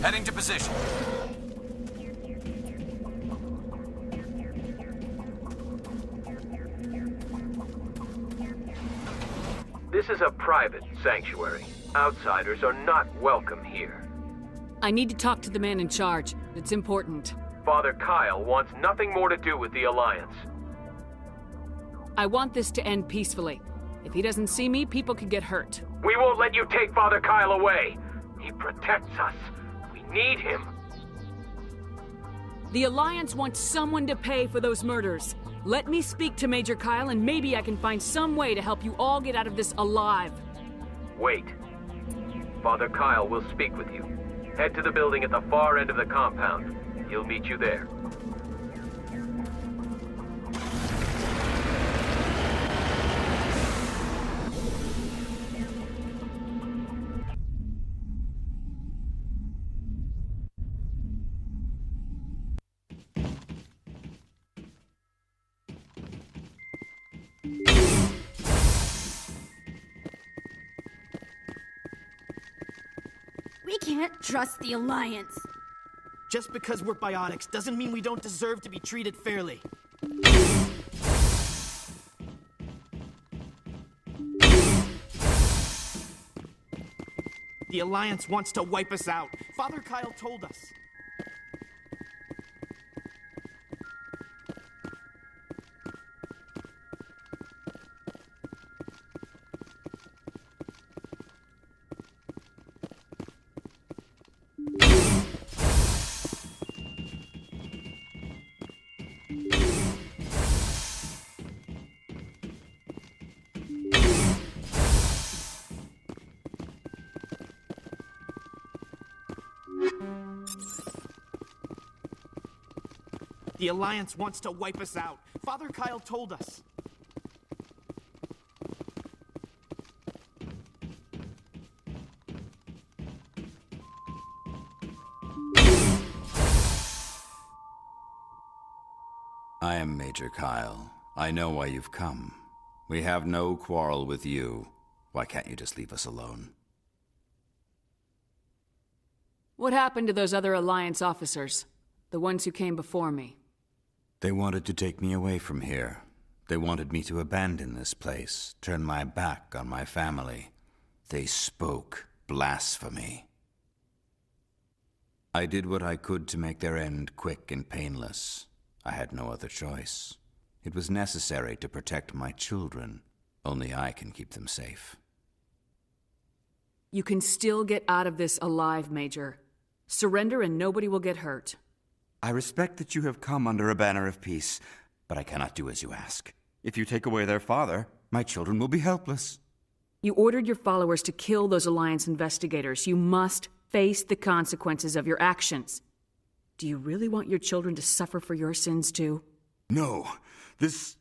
Heading to position. This is a private sanctuary. Outsiders are not welcome here. I need to talk to the man in charge. It's important. Father Kyle wants nothing more to do with the Alliance. I want this to end peacefully. If he doesn't see me, people could get hurt. We won't let you take Father Kyle away. He protects us. We need him. The Alliance wants someone to pay for those murders. Let me speak to Major Kyle, and maybe I can find some way to help you all get out of this alive. Wait. Father Kyle will speak with you. Head to the building at the far end of the compound. He'll meet you there. We can't trust the Alliance. Just because we're biotics doesn't mean we don't deserve to be treated fairly. The Alliance wants to wipe us out. Father Kyle told us. The Alliance wants to wipe us out. Father Kyle told us. I am Major Kyle. I know why you've come. We have no quarrel with you. Why can't you just leave us alone? What happened to those other Alliance officers? The ones who came before me? They wanted to take me away from here. They wanted me to abandon this place, turn my back on my family. They spoke blasphemy. I did what I could to make their end quick and painless. I had no other choice. It was necessary to protect my children. Only I can keep them safe. You can still get out of this alive, Major. Surrender and nobody will get hurt. I respect that you have come under a banner of peace, but I cannot do as you ask. If you take away their father, my children will be helpless. You ordered your followers to kill those Alliance investigators. You must face the consequences of your actions. Do you really want your children to suffer for your sins too? No, this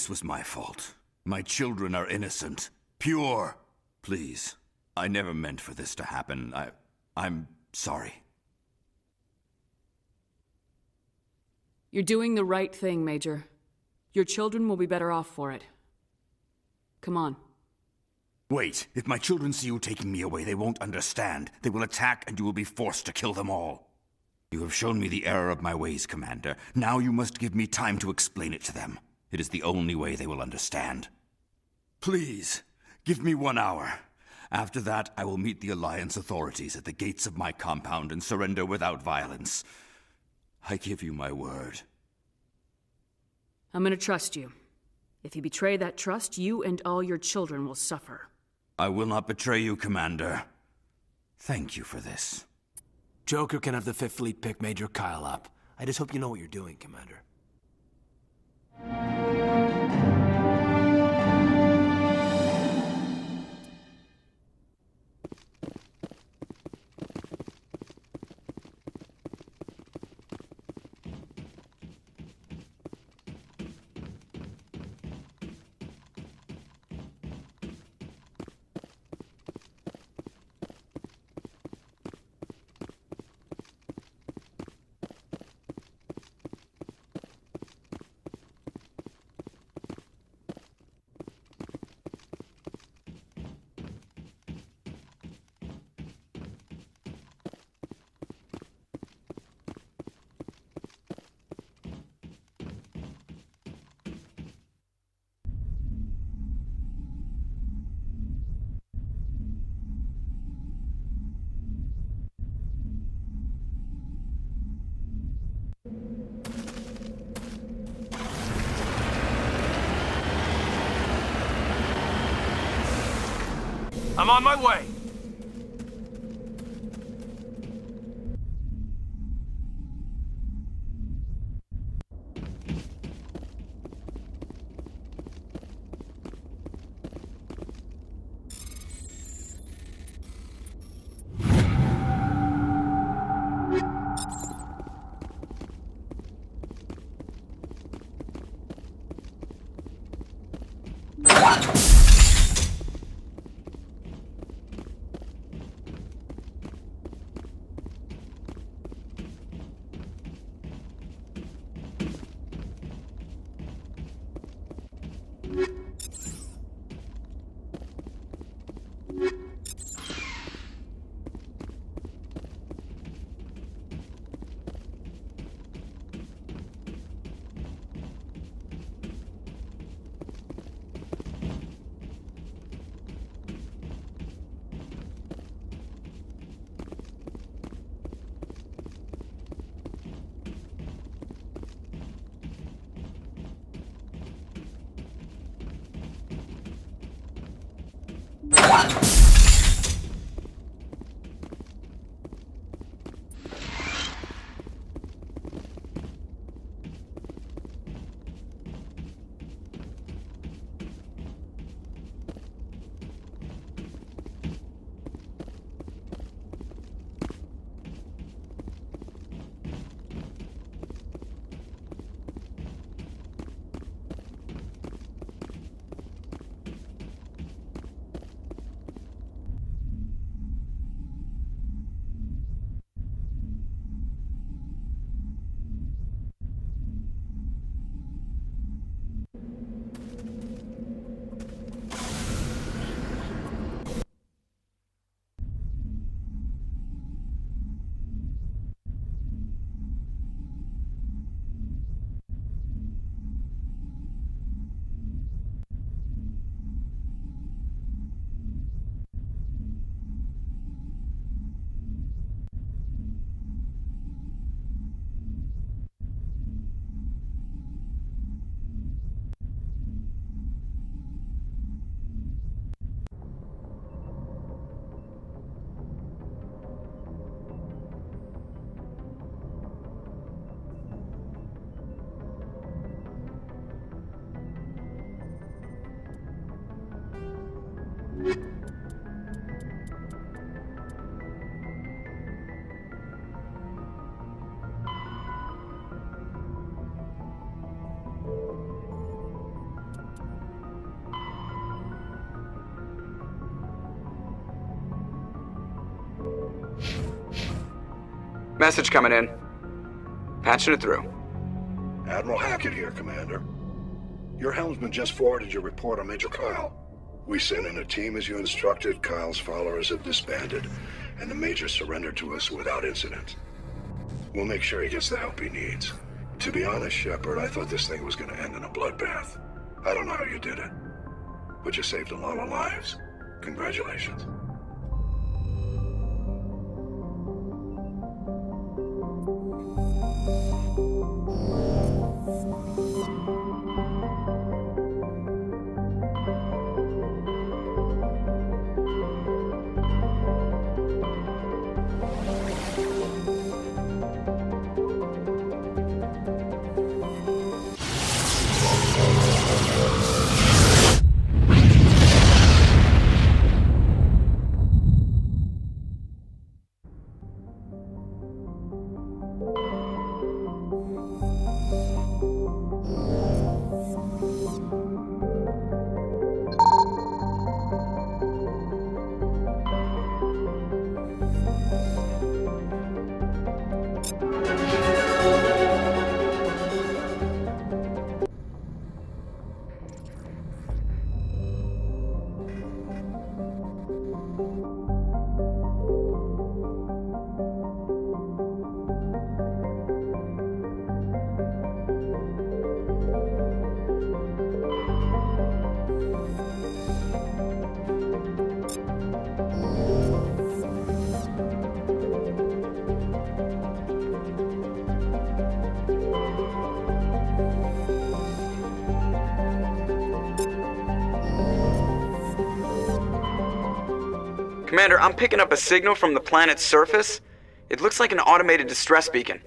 was my fault. My children are innocent, pure. Please, I never meant for this to happen. I'm sorry. You're doing the right thing, Major. Your children will be better off for it. Come on. Wait, if my children see you taking me away, they won't understand. They will attack and you will be forced to kill them all. You have shown me the error of my ways, Commander. Now you must give me time to explain it to them. It is the only way they will understand. Please, give me 1 hour. After that, I will meet the Alliance authorities at the gates of my compound and surrender without violence. I give you my word. I'm gonna trust you. If you betray that trust, you and all your children will suffer. I will not betray you, Commander. Thank you for this. Joker can have the 5th Fleet pick Major Kyle up. I just hope you know what you're doing, Commander. I'm on my way. Message coming in. Patching it through. Admiral Hackett here, Commander. Your helmsman just forwarded your report on Major Kyle. We sent in a team as you instructed. Kyle's followers have disbanded, and the Major surrendered to us without incident. We'll make sure he gets the help he needs. To be honest, Shepard, I thought this thing was going to end in a bloodbath. I don't know how you did it, but you saved a lot of lives. Congratulations. Commander, I'm picking up a signal from the planet's surface. It looks like an automated distress beacon.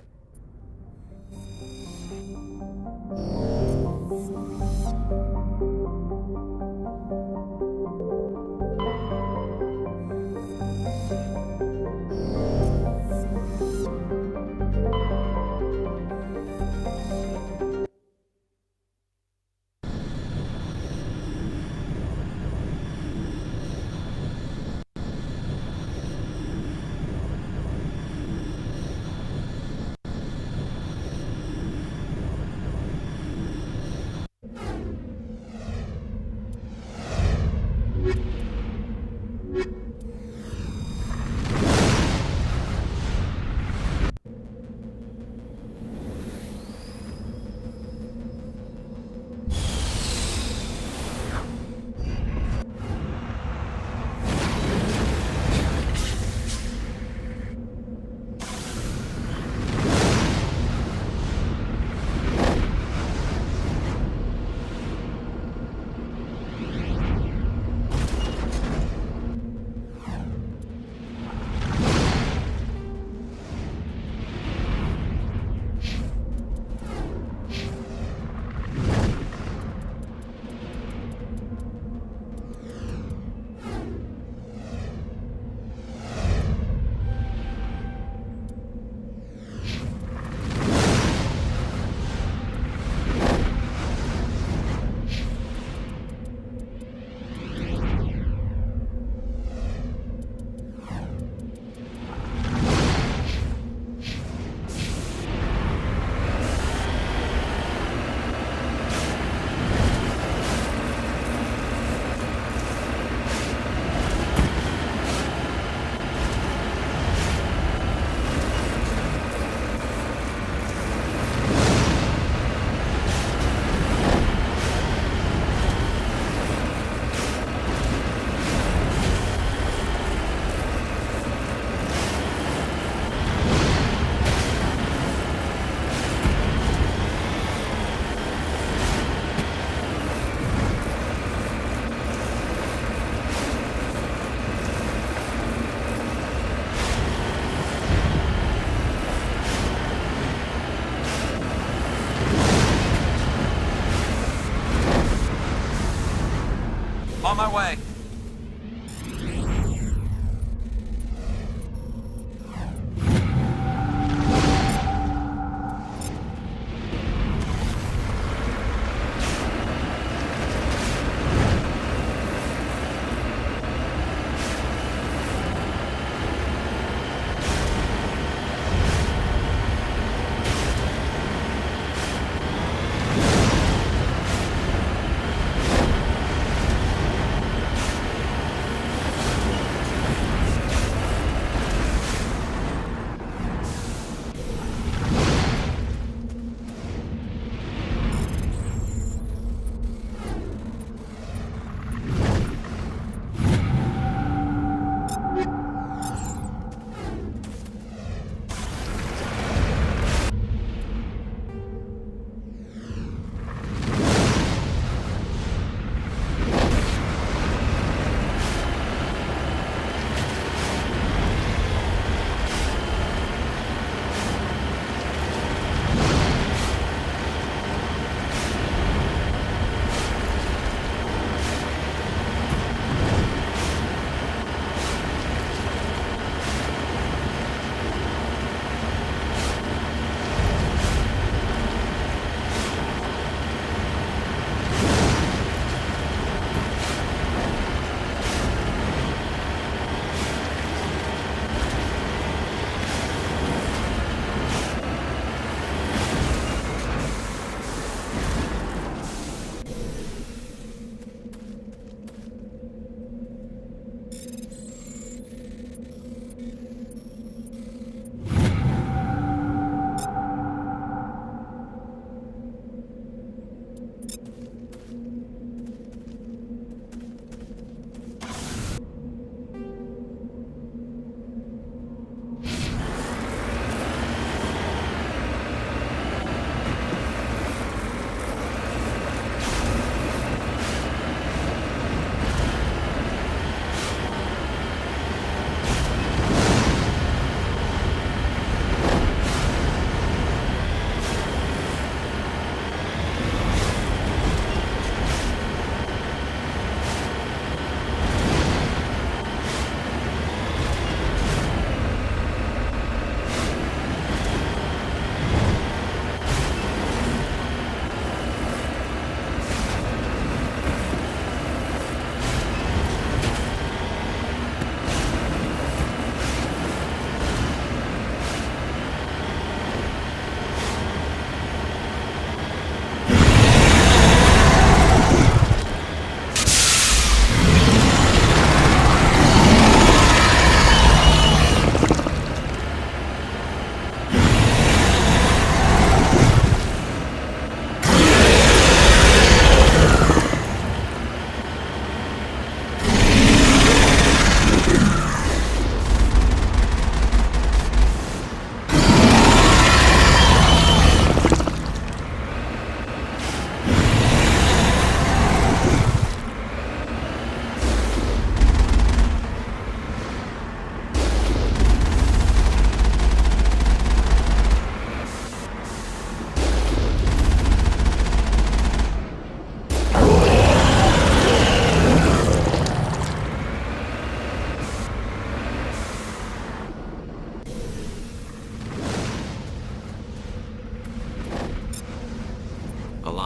On my way.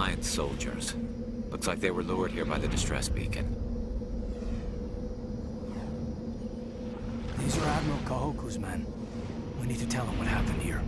Alliance soldiers. Looks like they were lured here by the distress beacon. These are Admiral Kahoku's men. We need to tell him what happened here.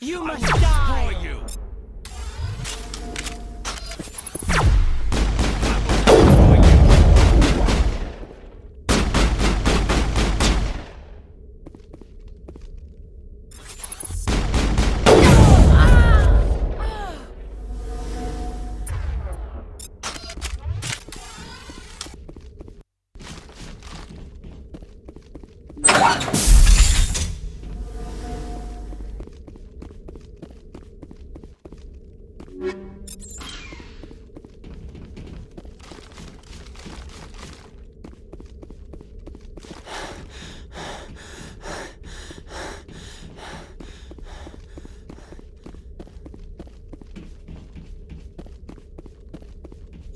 You must die! Destroy you!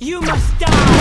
You must die!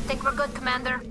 Think we're good, Commander?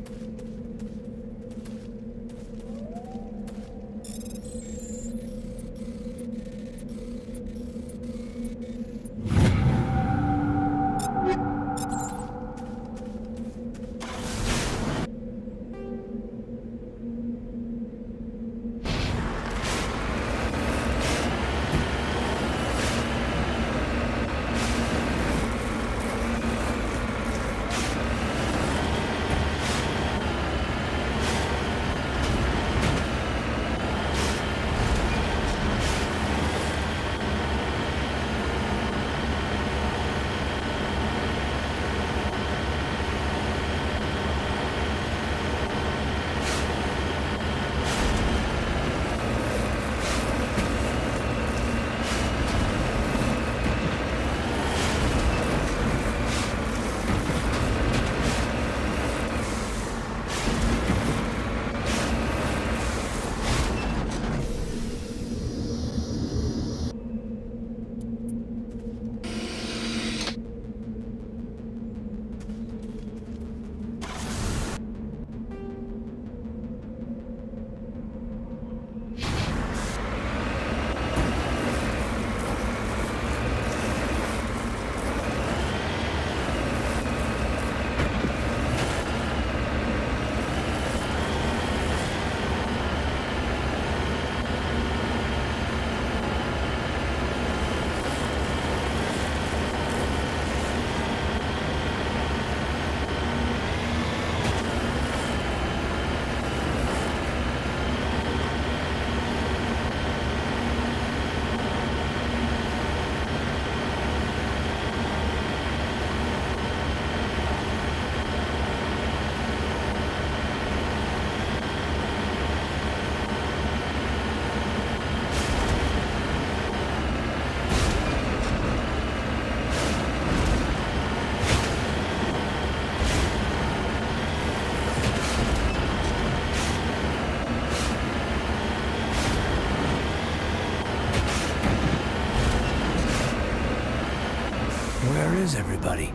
Where is everybody?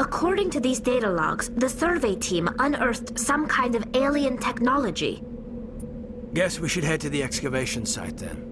According to these data logs, the survey team unearthed some kind of alien technology. Guess we should head to the excavation site then.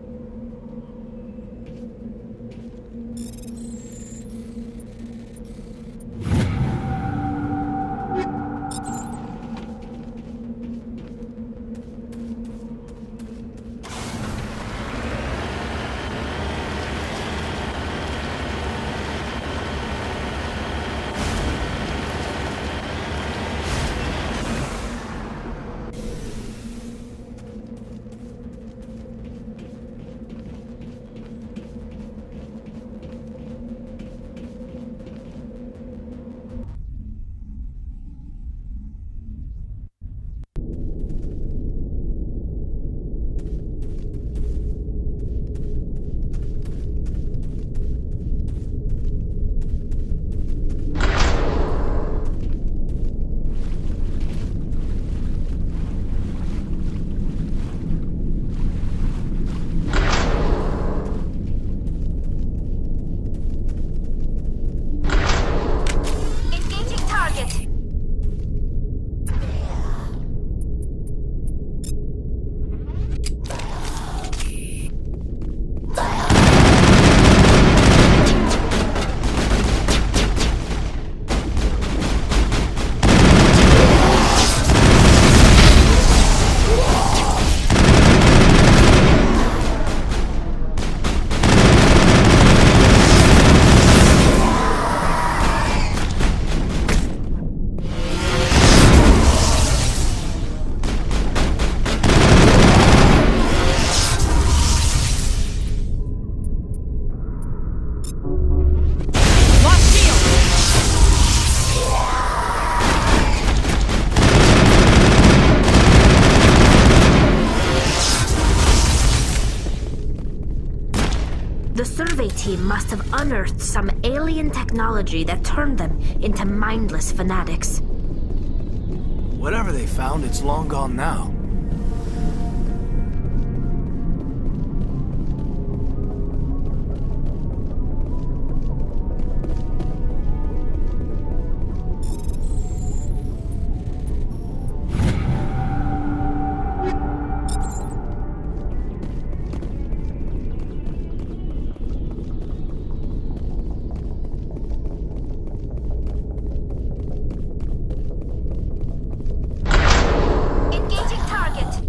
team must have unearthed some alien technology that turned them into mindless fanatics. Whatever they found, it's long gone now. Engaging target.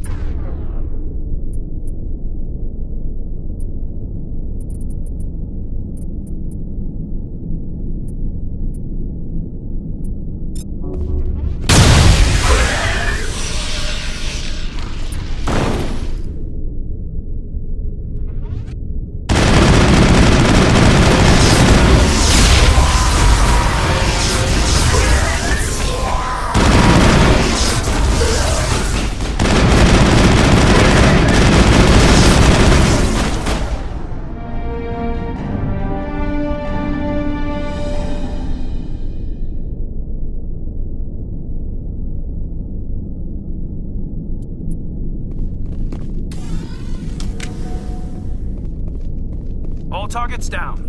All targets down.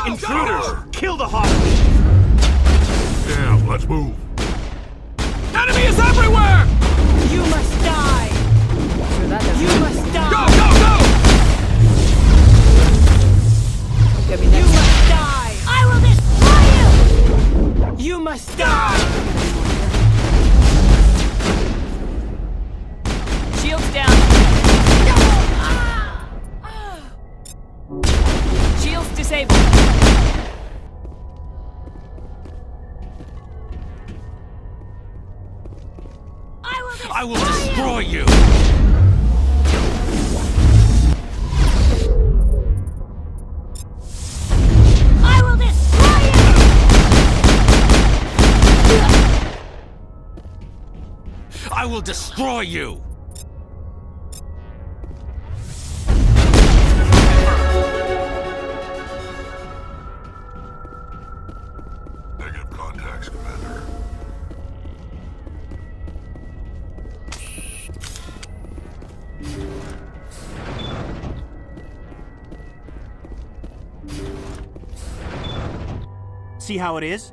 Intruders! Kill the hostage! Damn, let's move. Enemy is everywhere! You must die! You must die! Go, go, go! You must die! I will destroy you! You must die! Shields down. Shields disabled. I will destroy you! I will destroy you! I will destroy you! Negative contacts, Commander. See how it is?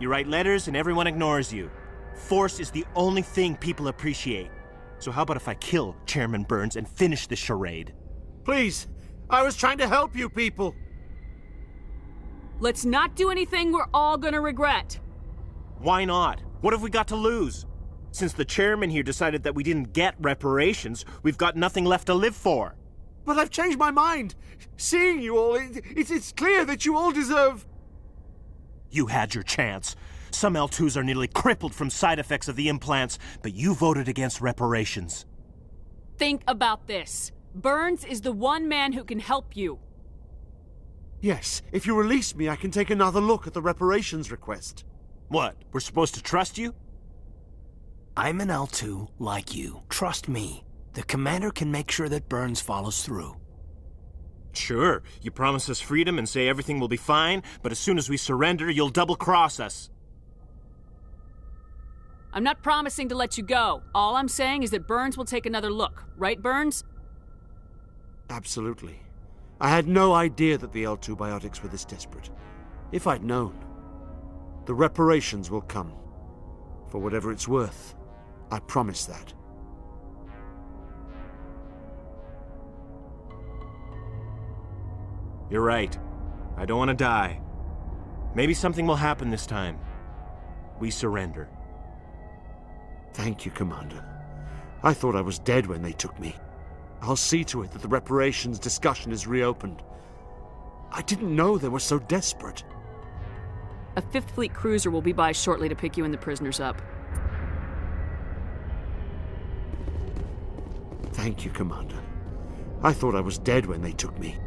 You write letters and everyone ignores you. Force is the only thing people appreciate. So how about if I kill Chairman Burns and finish this charade? Please, I was trying to help you people. Let's not do anything we're all gonna regret. Why not? What have we got to lose? Since the chairman here decided that we didn't get reparations, we've got nothing left to live for. But I've changed my mind. Seeing you all, it's clear that you all deserve... You had your chance. Some L2s are nearly crippled from side effects of the implants, but you voted against reparations. Think about this. Burns is the one man who can help you. Yes, if you release me, I can take another look at the reparations request. What, we're supposed to trust you? I'm an L2 like you. Trust me. The commander can make sure that Burns follows through. Sure, you promise us freedom and say everything will be fine, but as soon as we surrender, you'll double-cross us. I'm not promising to let you go. All I'm saying is that Burns will take another look. Right, Burns? Absolutely. I had no idea that the L2 biotics were this desperate. If I'd known, the reparations will come. For whatever it's worth. I promise that. You're right. I don't want to die. Maybe something will happen this time. We surrender. Thank you, Commander. I thought I was dead when they took me. I'll see to it that the reparations discussion is reopened. I didn't know they were so desperate. A 5th Fleet cruiser will be by shortly to pick you and the prisoners up. Thank you, Commander. I thought I was dead when they took me.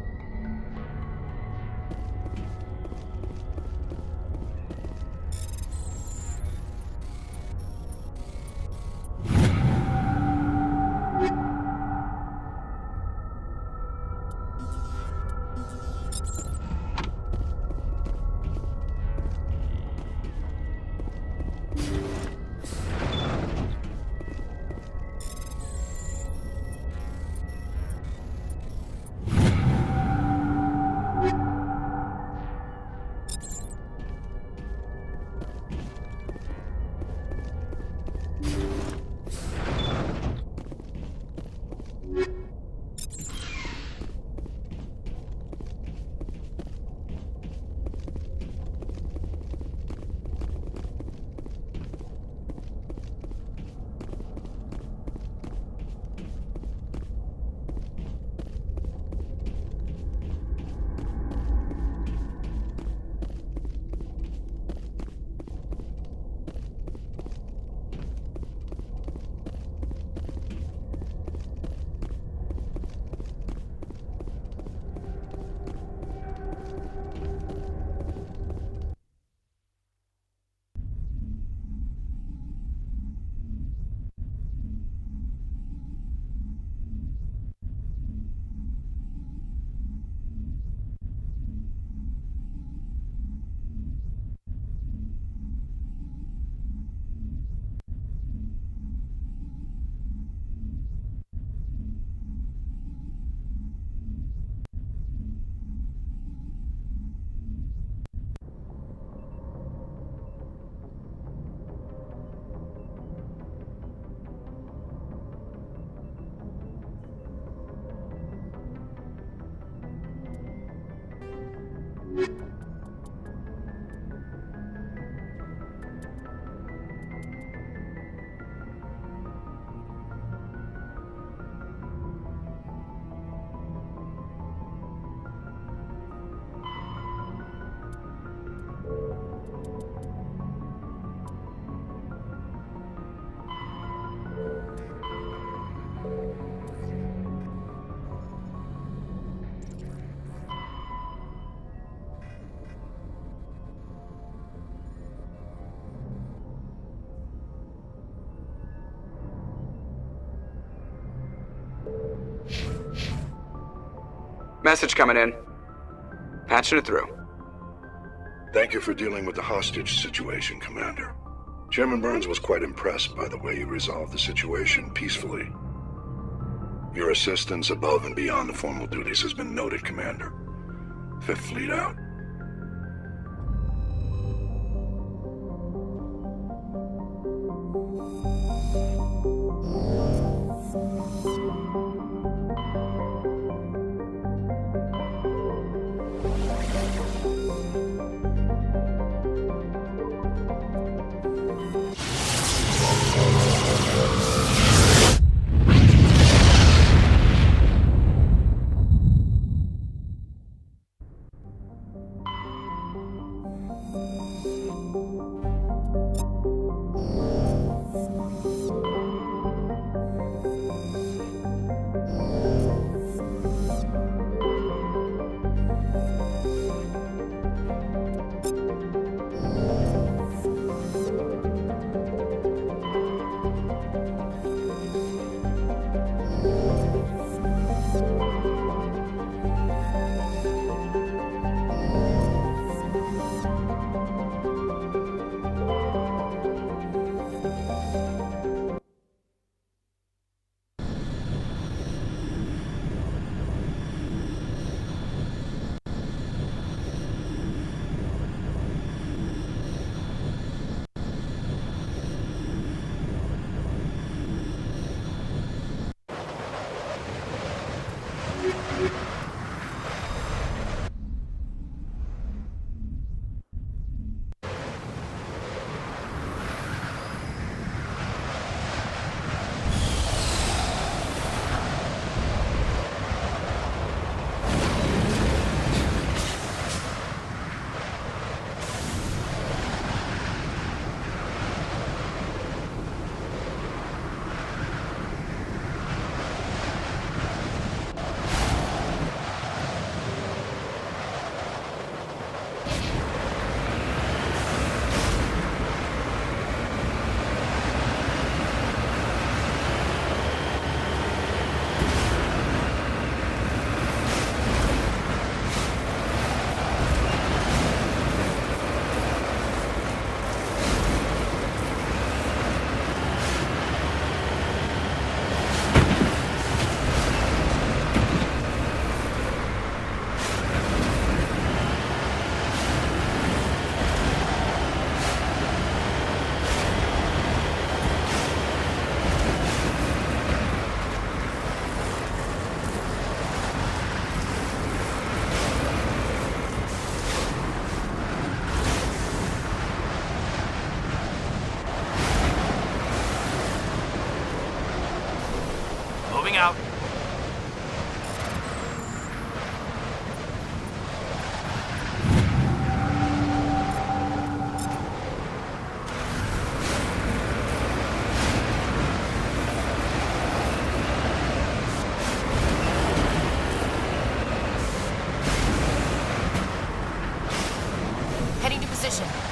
Message coming in. Patching it through. Thank you for dealing with the hostage situation, Commander. Chairman Burns was quite impressed by the way you resolved the situation peacefully. Your assistance above and beyond the formal duties has been noted, Commander. 5th Fleet out. position.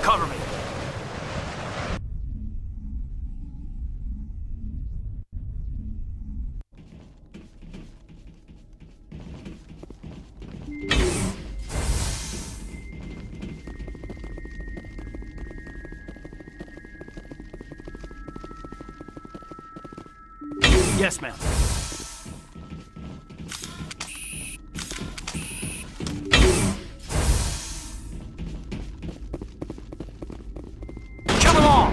Cover me. Yes, ma'am. Kill them all!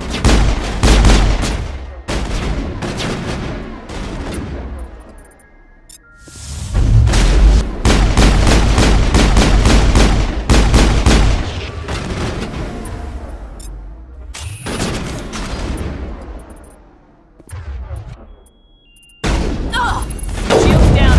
Shields down.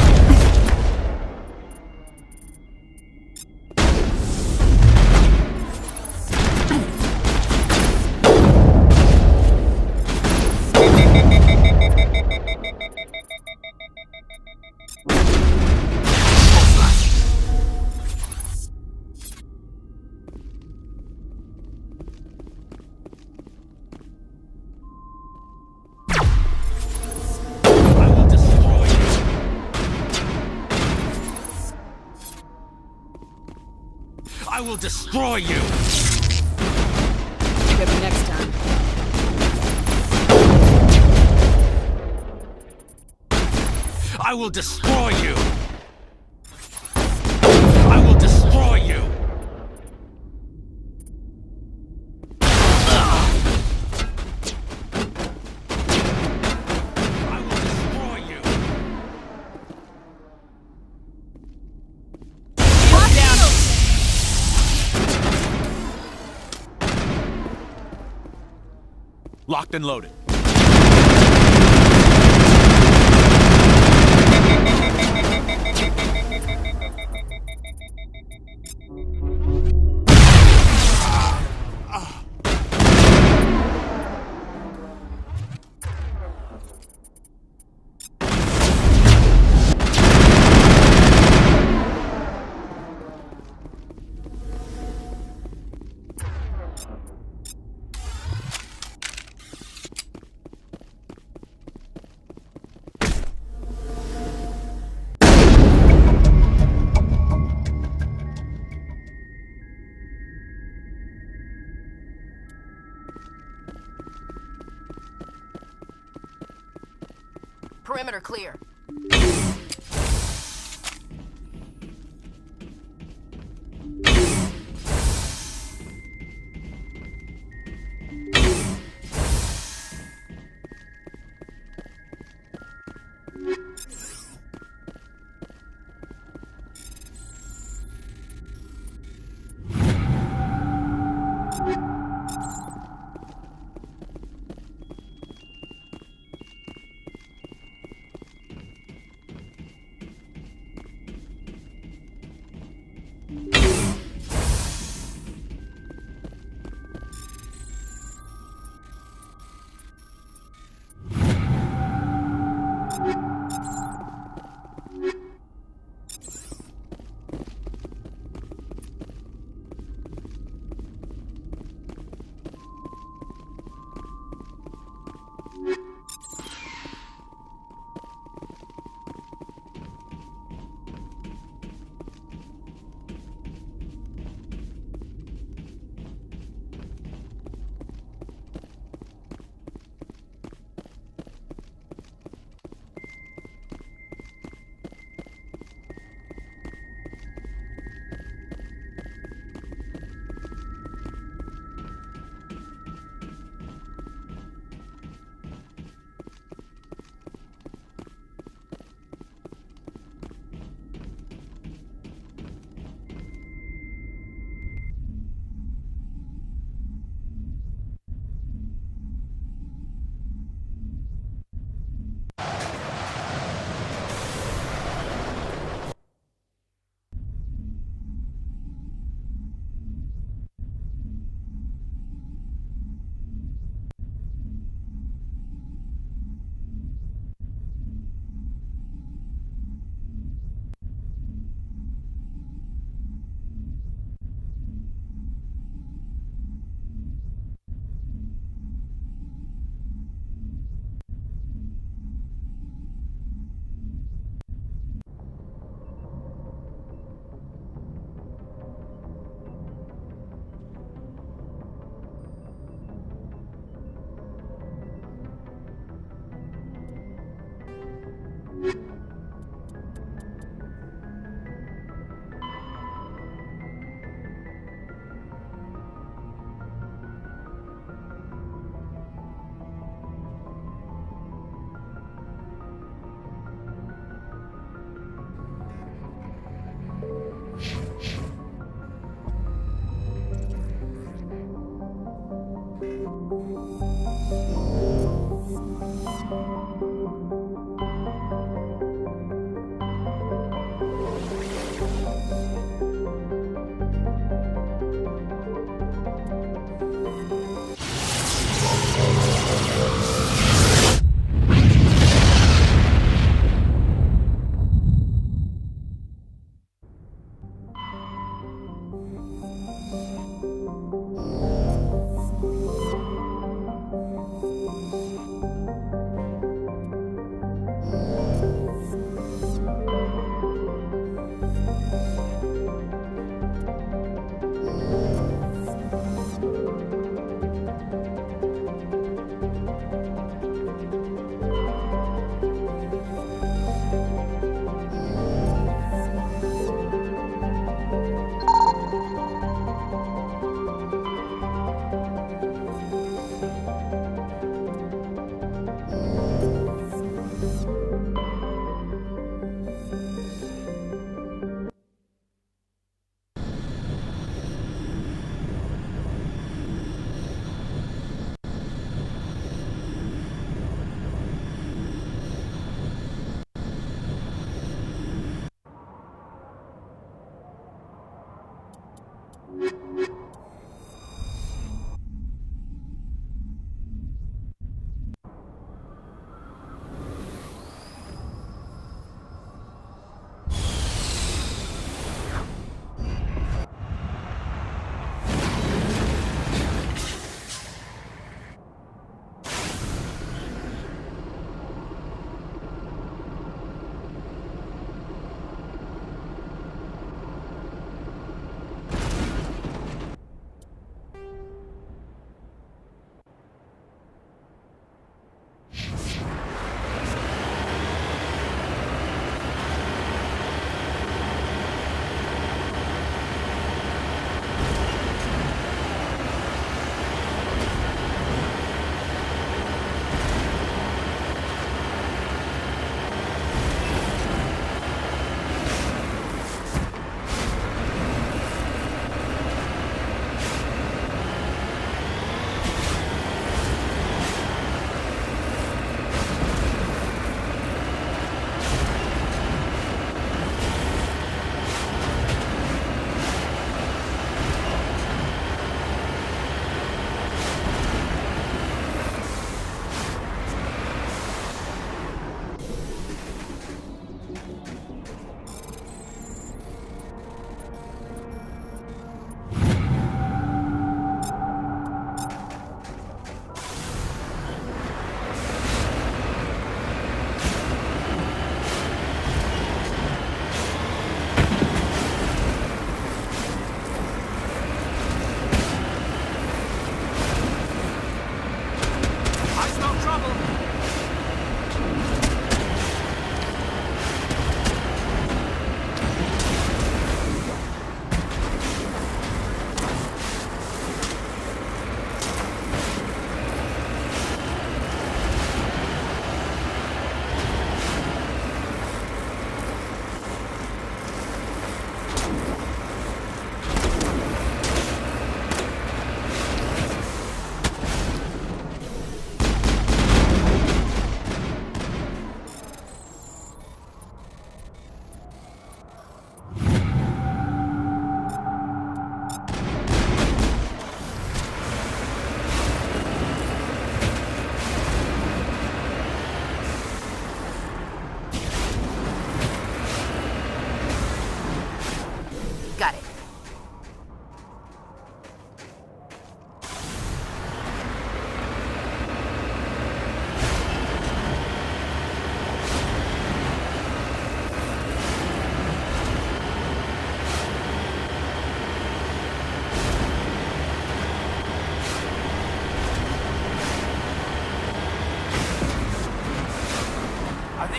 I will destroy you! Get me next time. I will destroy you! I will destroy you! Locked and loaded. Perimeter clear.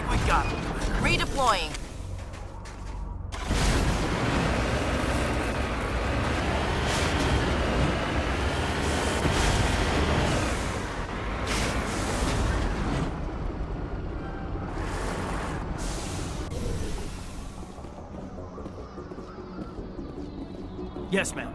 think we got him. Redeploying. Yes, ma'am.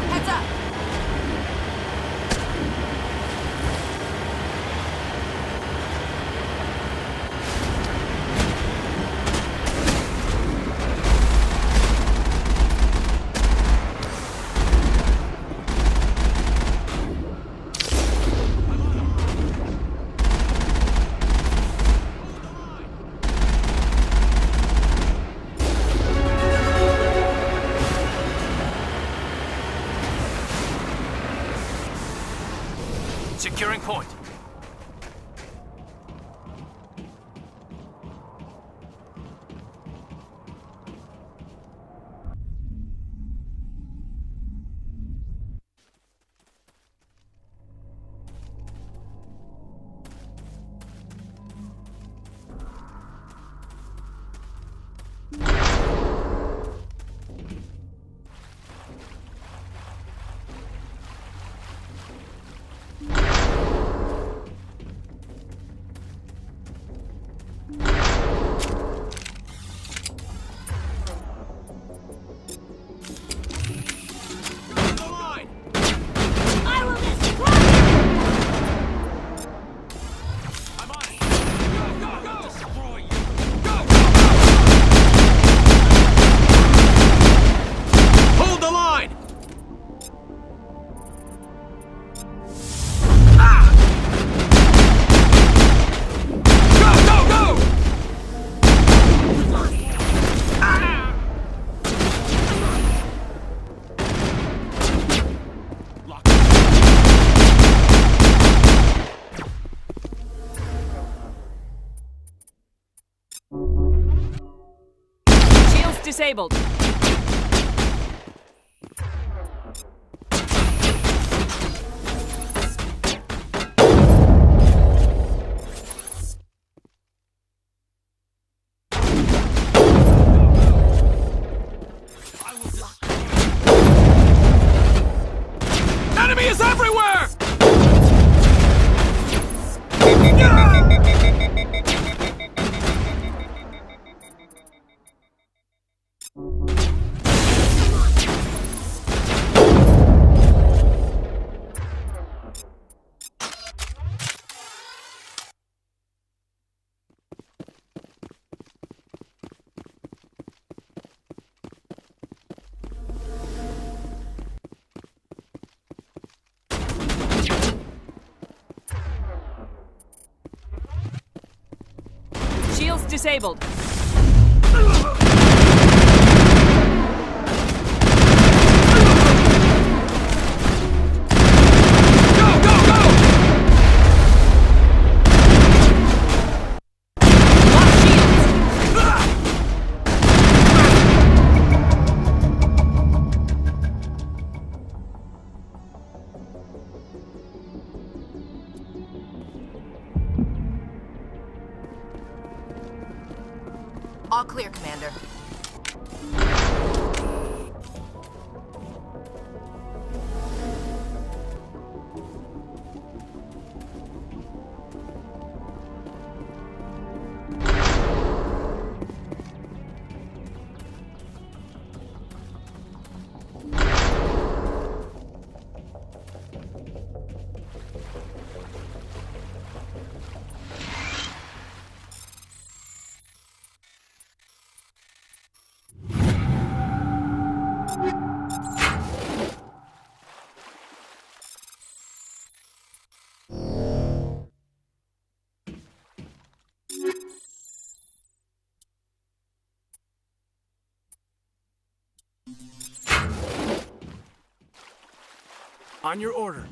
Heads up. Securing point. I will destroy I'm on it. Go, go, go! Destroy you. Go, go, go! Hold the line! Ah! Go, go, go! Ah! Shields disabled. Enemy is everywhere! Shields disabled. All clear, Commander. On your order.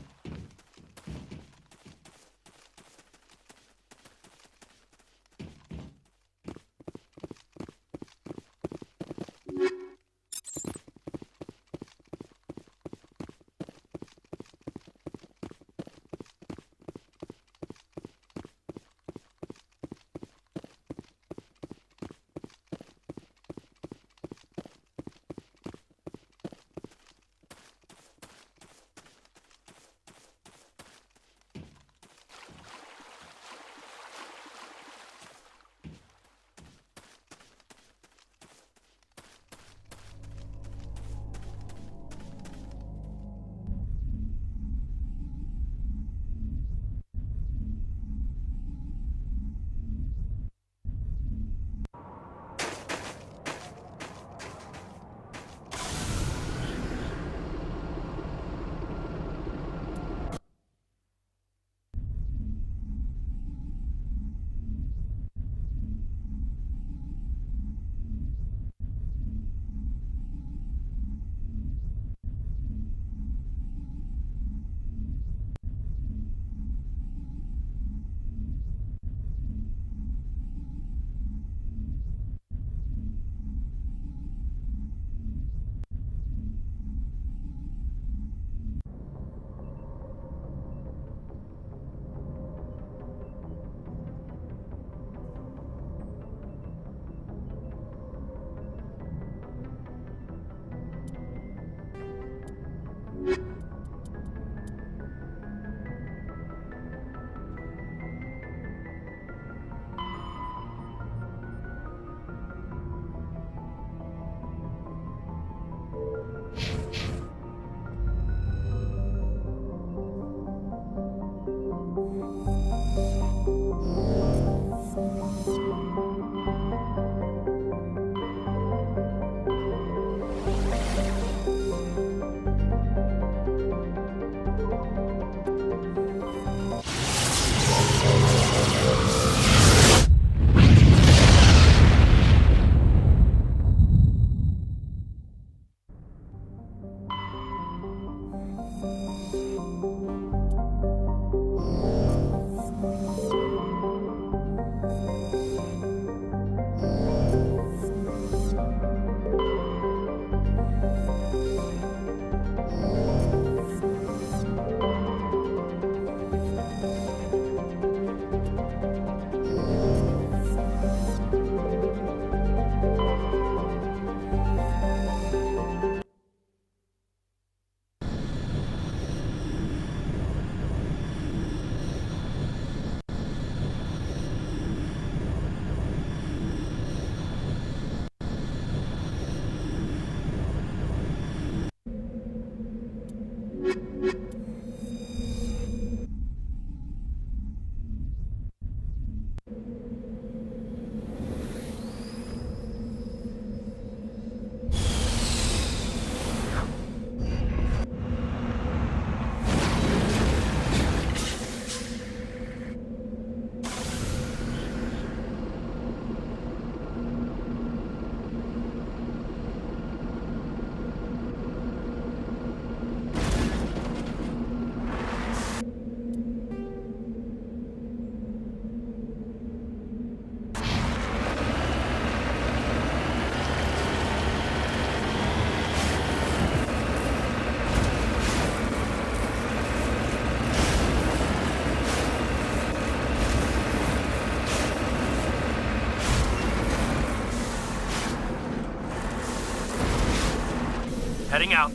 Heading out.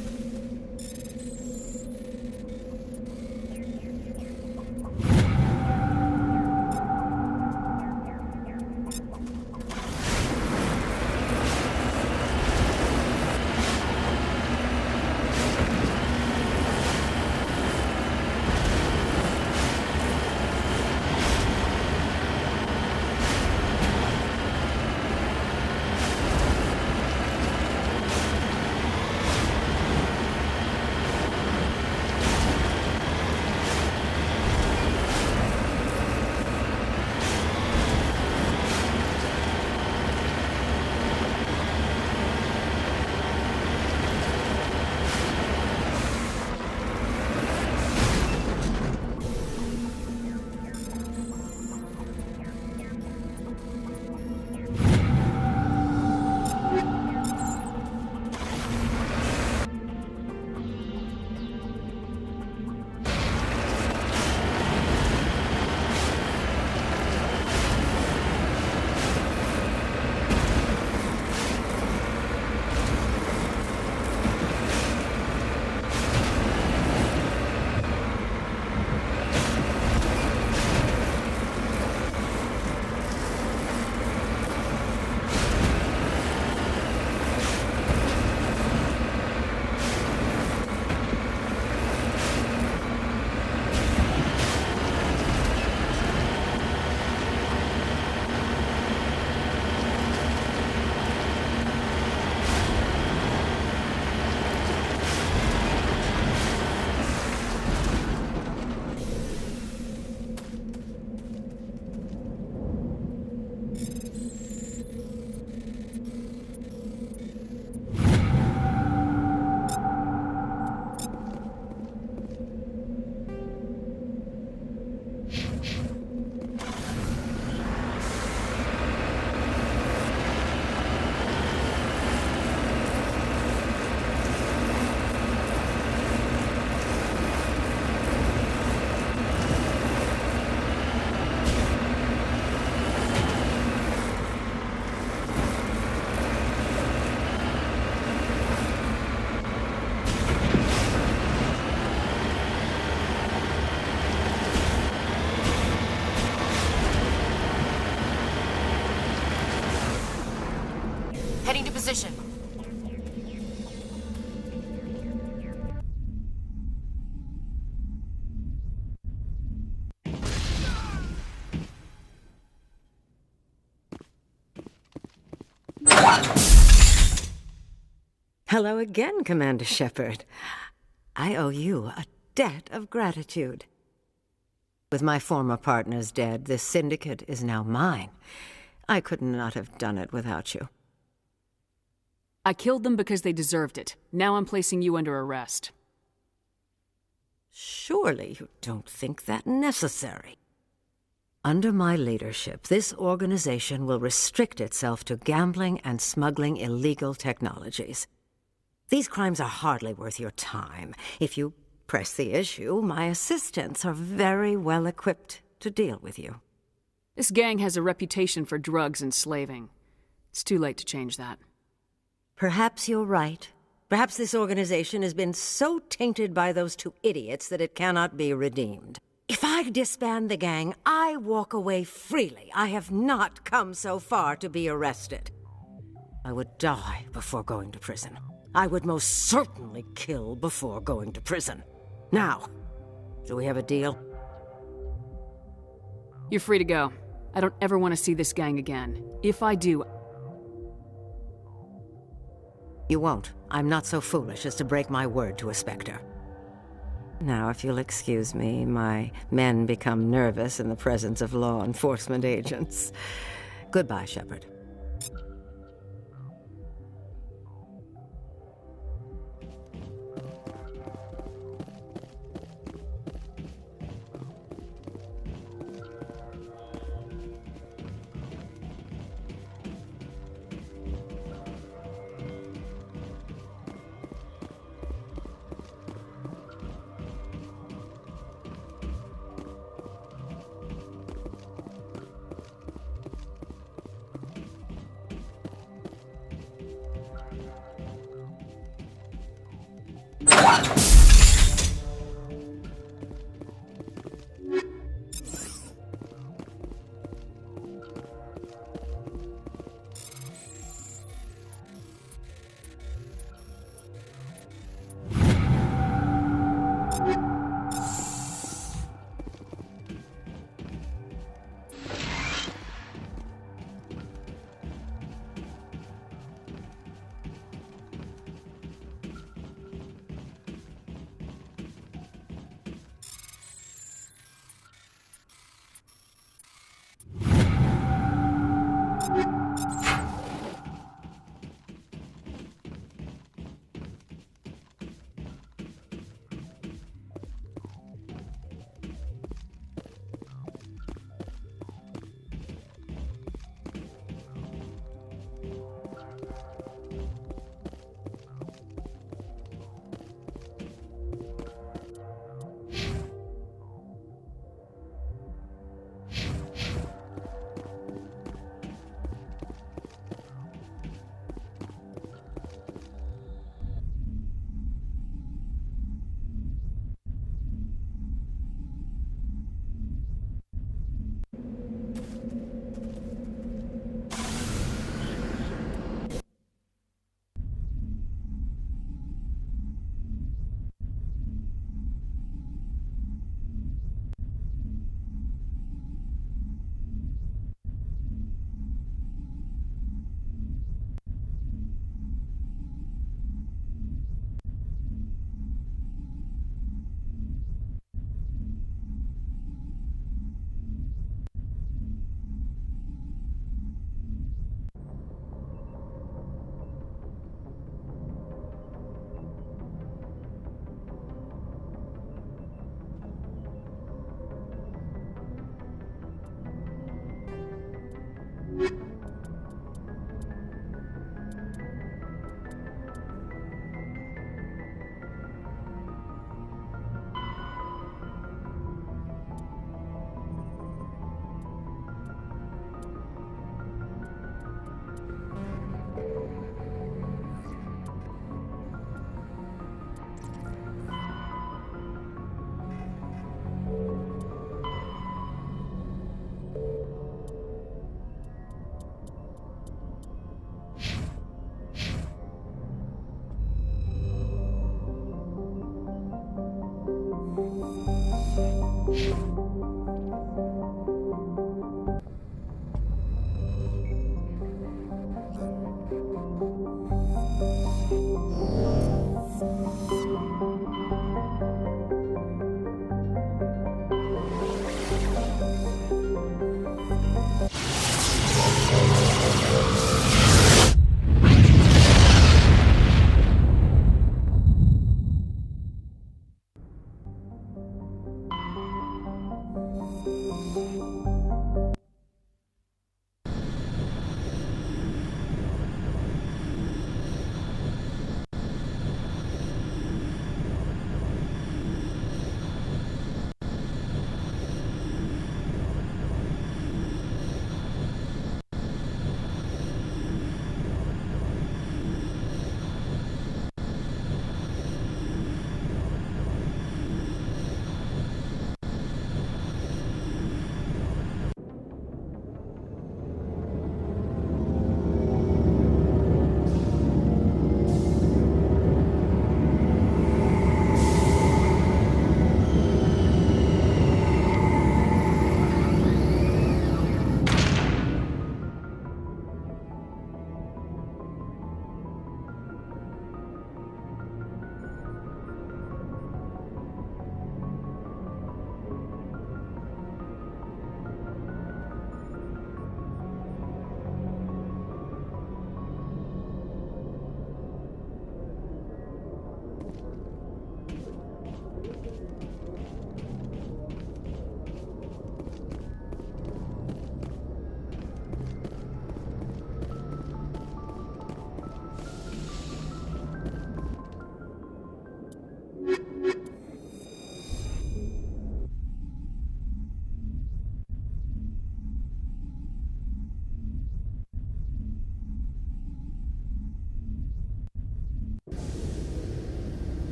Hello again, Commander Shepard. I owe you a debt of gratitude. With my former partners dead, this syndicate is now mine. I could not have done it without you. I killed them because they deserved it. Now I'm placing you under arrest. Surely you don't think that necessary. Under my leadership, this organization will restrict itself to gambling and smuggling illegal technologies. These crimes are hardly worth your time. If you press the issue, my assistants are very well equipped to deal with you. This gang has a reputation for drugs and slaving. It's too late to change that. Perhaps you're right. Perhaps this organization has been so tainted by those two idiots that it cannot be redeemed. If I disband the gang, I walk away freely. I have not come so far to be arrested. I would die before going to prison. I would most certainly kill before going to prison. Now, do we have a deal? You're free to go. I don't ever want to see this gang again. If I do... You won't. I'm not so foolish as to break my word to a Spectre. Now, if you'll excuse me, my men become nervous in the presence of law enforcement agents. Goodbye, Shepard.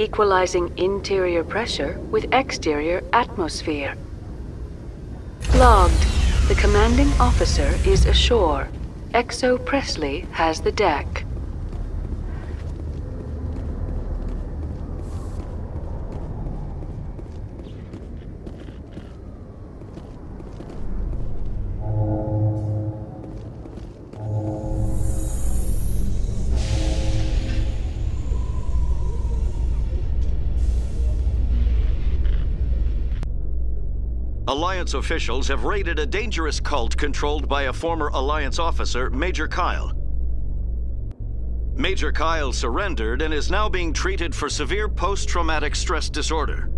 equalizing interior pressure with exterior atmosphere. Logged. The commanding officer is ashore. Exo Presley has the deck. Alliance officials have raided a dangerous cult controlled by a former Alliance officer, Major Kyle. Major Kyle surrendered and is now being treated for severe post-traumatic stress disorder.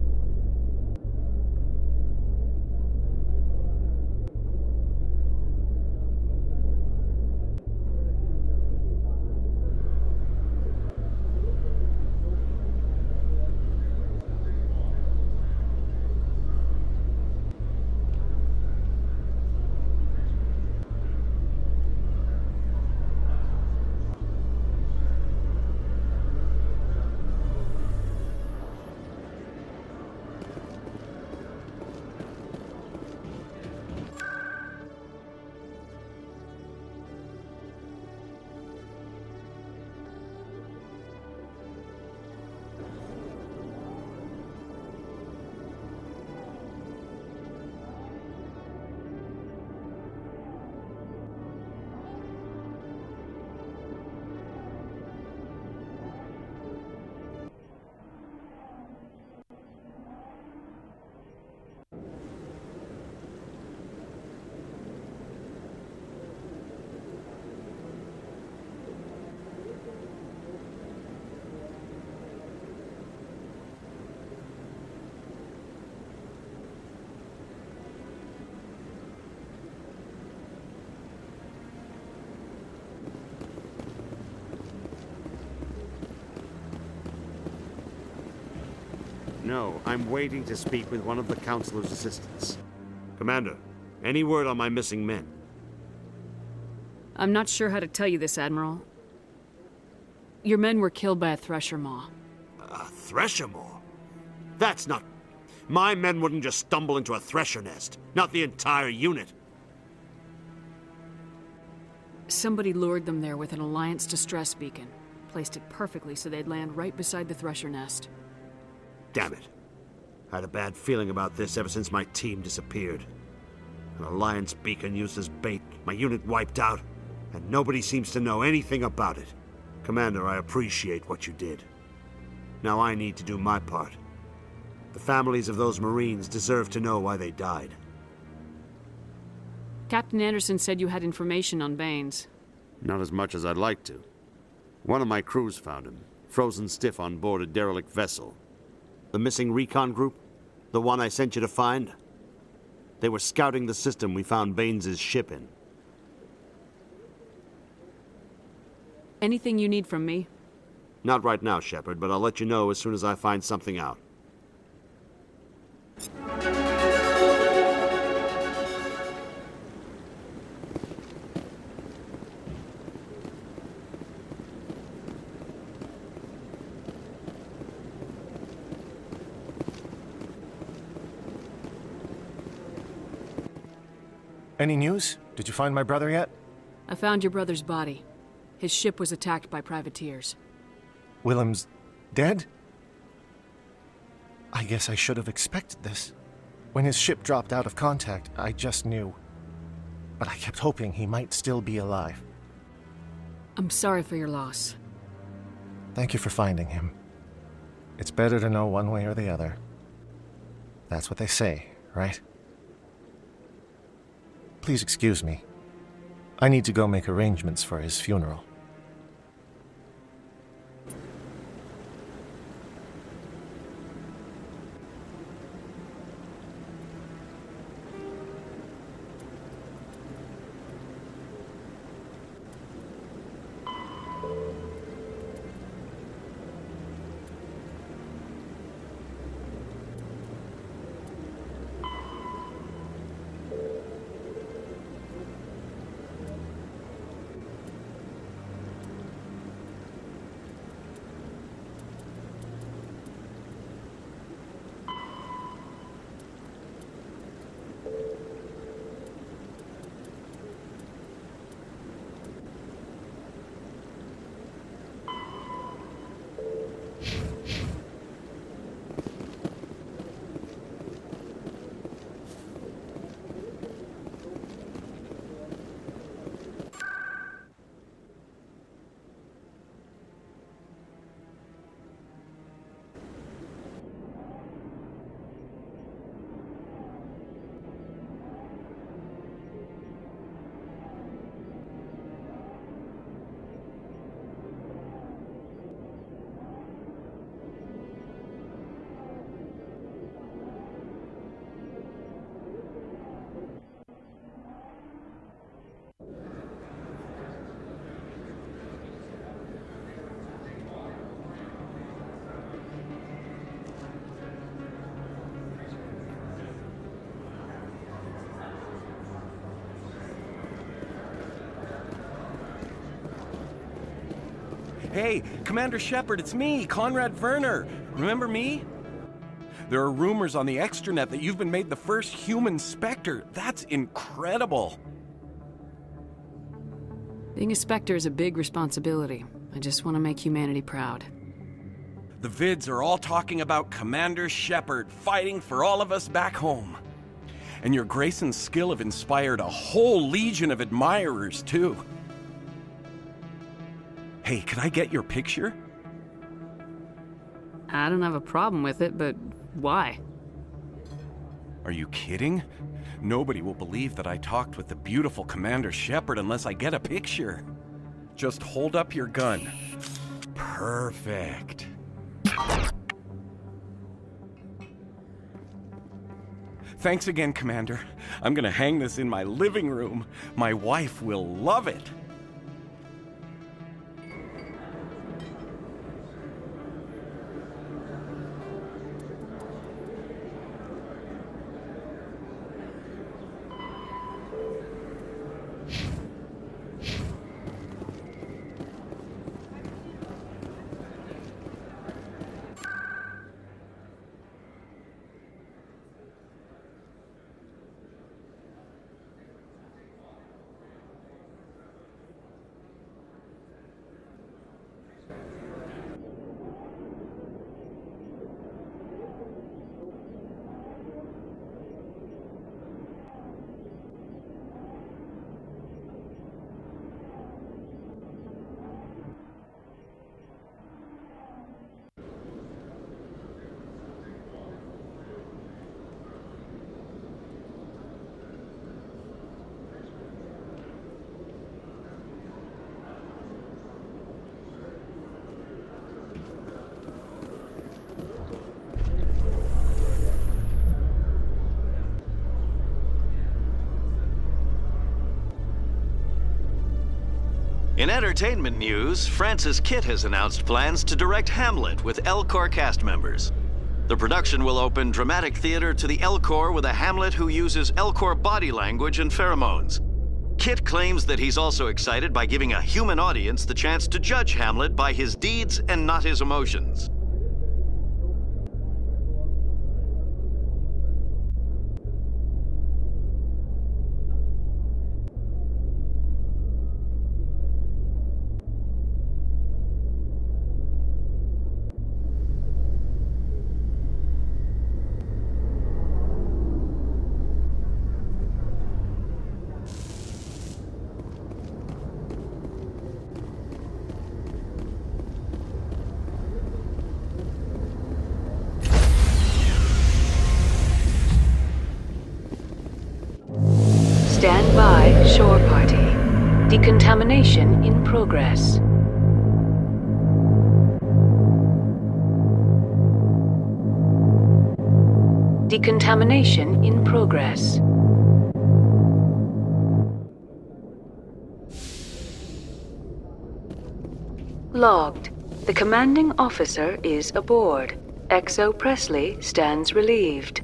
No, I'm waiting to speak with one of the Councilor's assistants. Commander, any word on my missing men? I'm not sure how to tell you this, Admiral. Your men were killed by a Thresher Maw. A Thresher Maw? That's not... My men wouldn't just stumble into a Thresher nest. Not the entire unit. Somebody lured them there with an Alliance distress beacon. Placed it perfectly so they'd land right beside the Thresher nest. Damn it. I had a bad feeling about this ever since my team disappeared. An Alliance beacon used as bait, my unit wiped out, and nobody seems to know anything about it. Commander, I appreciate what you did. Now I need to do my part. The families of those Marines deserve to know why they died. Captain Anderson said you had information on Baines. Not as much as I'd like to. One of my crews found him, frozen stiff on board a derelict vessel. The missing recon group? The one I sent you to find? They were scouting the system we found Baines' ship in. Anything you need from me? Not right now, Shepard, but I'll let you know as soon as I find something out. Any news? Did you find my brother yet? I found your brother's body. His ship was attacked by privateers. Willem's dead? I guess I should have expected this. When his ship dropped out of contact, I just knew. But I kept hoping he might still be alive. I'm sorry for your loss. Thank you for finding him. It's better to know one way or the other. That's what they say, right? Please excuse me. I need to go make arrangements for his funeral. Hey, Commander Shepard, it's me, Conrad Werner. Remember me? There are rumors on the extranet that you've been made the first human Spectre. That's incredible. Being a Spectre is a big responsibility. I just want to make humanity proud. The vids are all talking about Commander Shepard fighting for all of us back home. And your grace and skill have inspired a whole legion of admirers, too. Hey, can I get your picture? I don't have a problem with it, but why? Are you kidding? Nobody will believe that I talked with the beautiful Commander Shepard unless I get a picture. Just hold up your gun. Perfect. Thanks again, Commander. I'm gonna hang this in my living room. My wife will love it. In entertainment news, Francis Kitt has announced plans to direct Hamlet with L-Corps cast members. The production will open dramatic theater to the L-Corps with a Hamlet who uses L-Corps body language and pheromones. Kitt claims that he's also excited by giving a human audience the chance to judge Hamlet by his deeds and not his emotions. Stand by, shore party. Decontamination in progress. Decontamination in progress. Logged. The commanding officer is aboard. XO Presley stands relieved.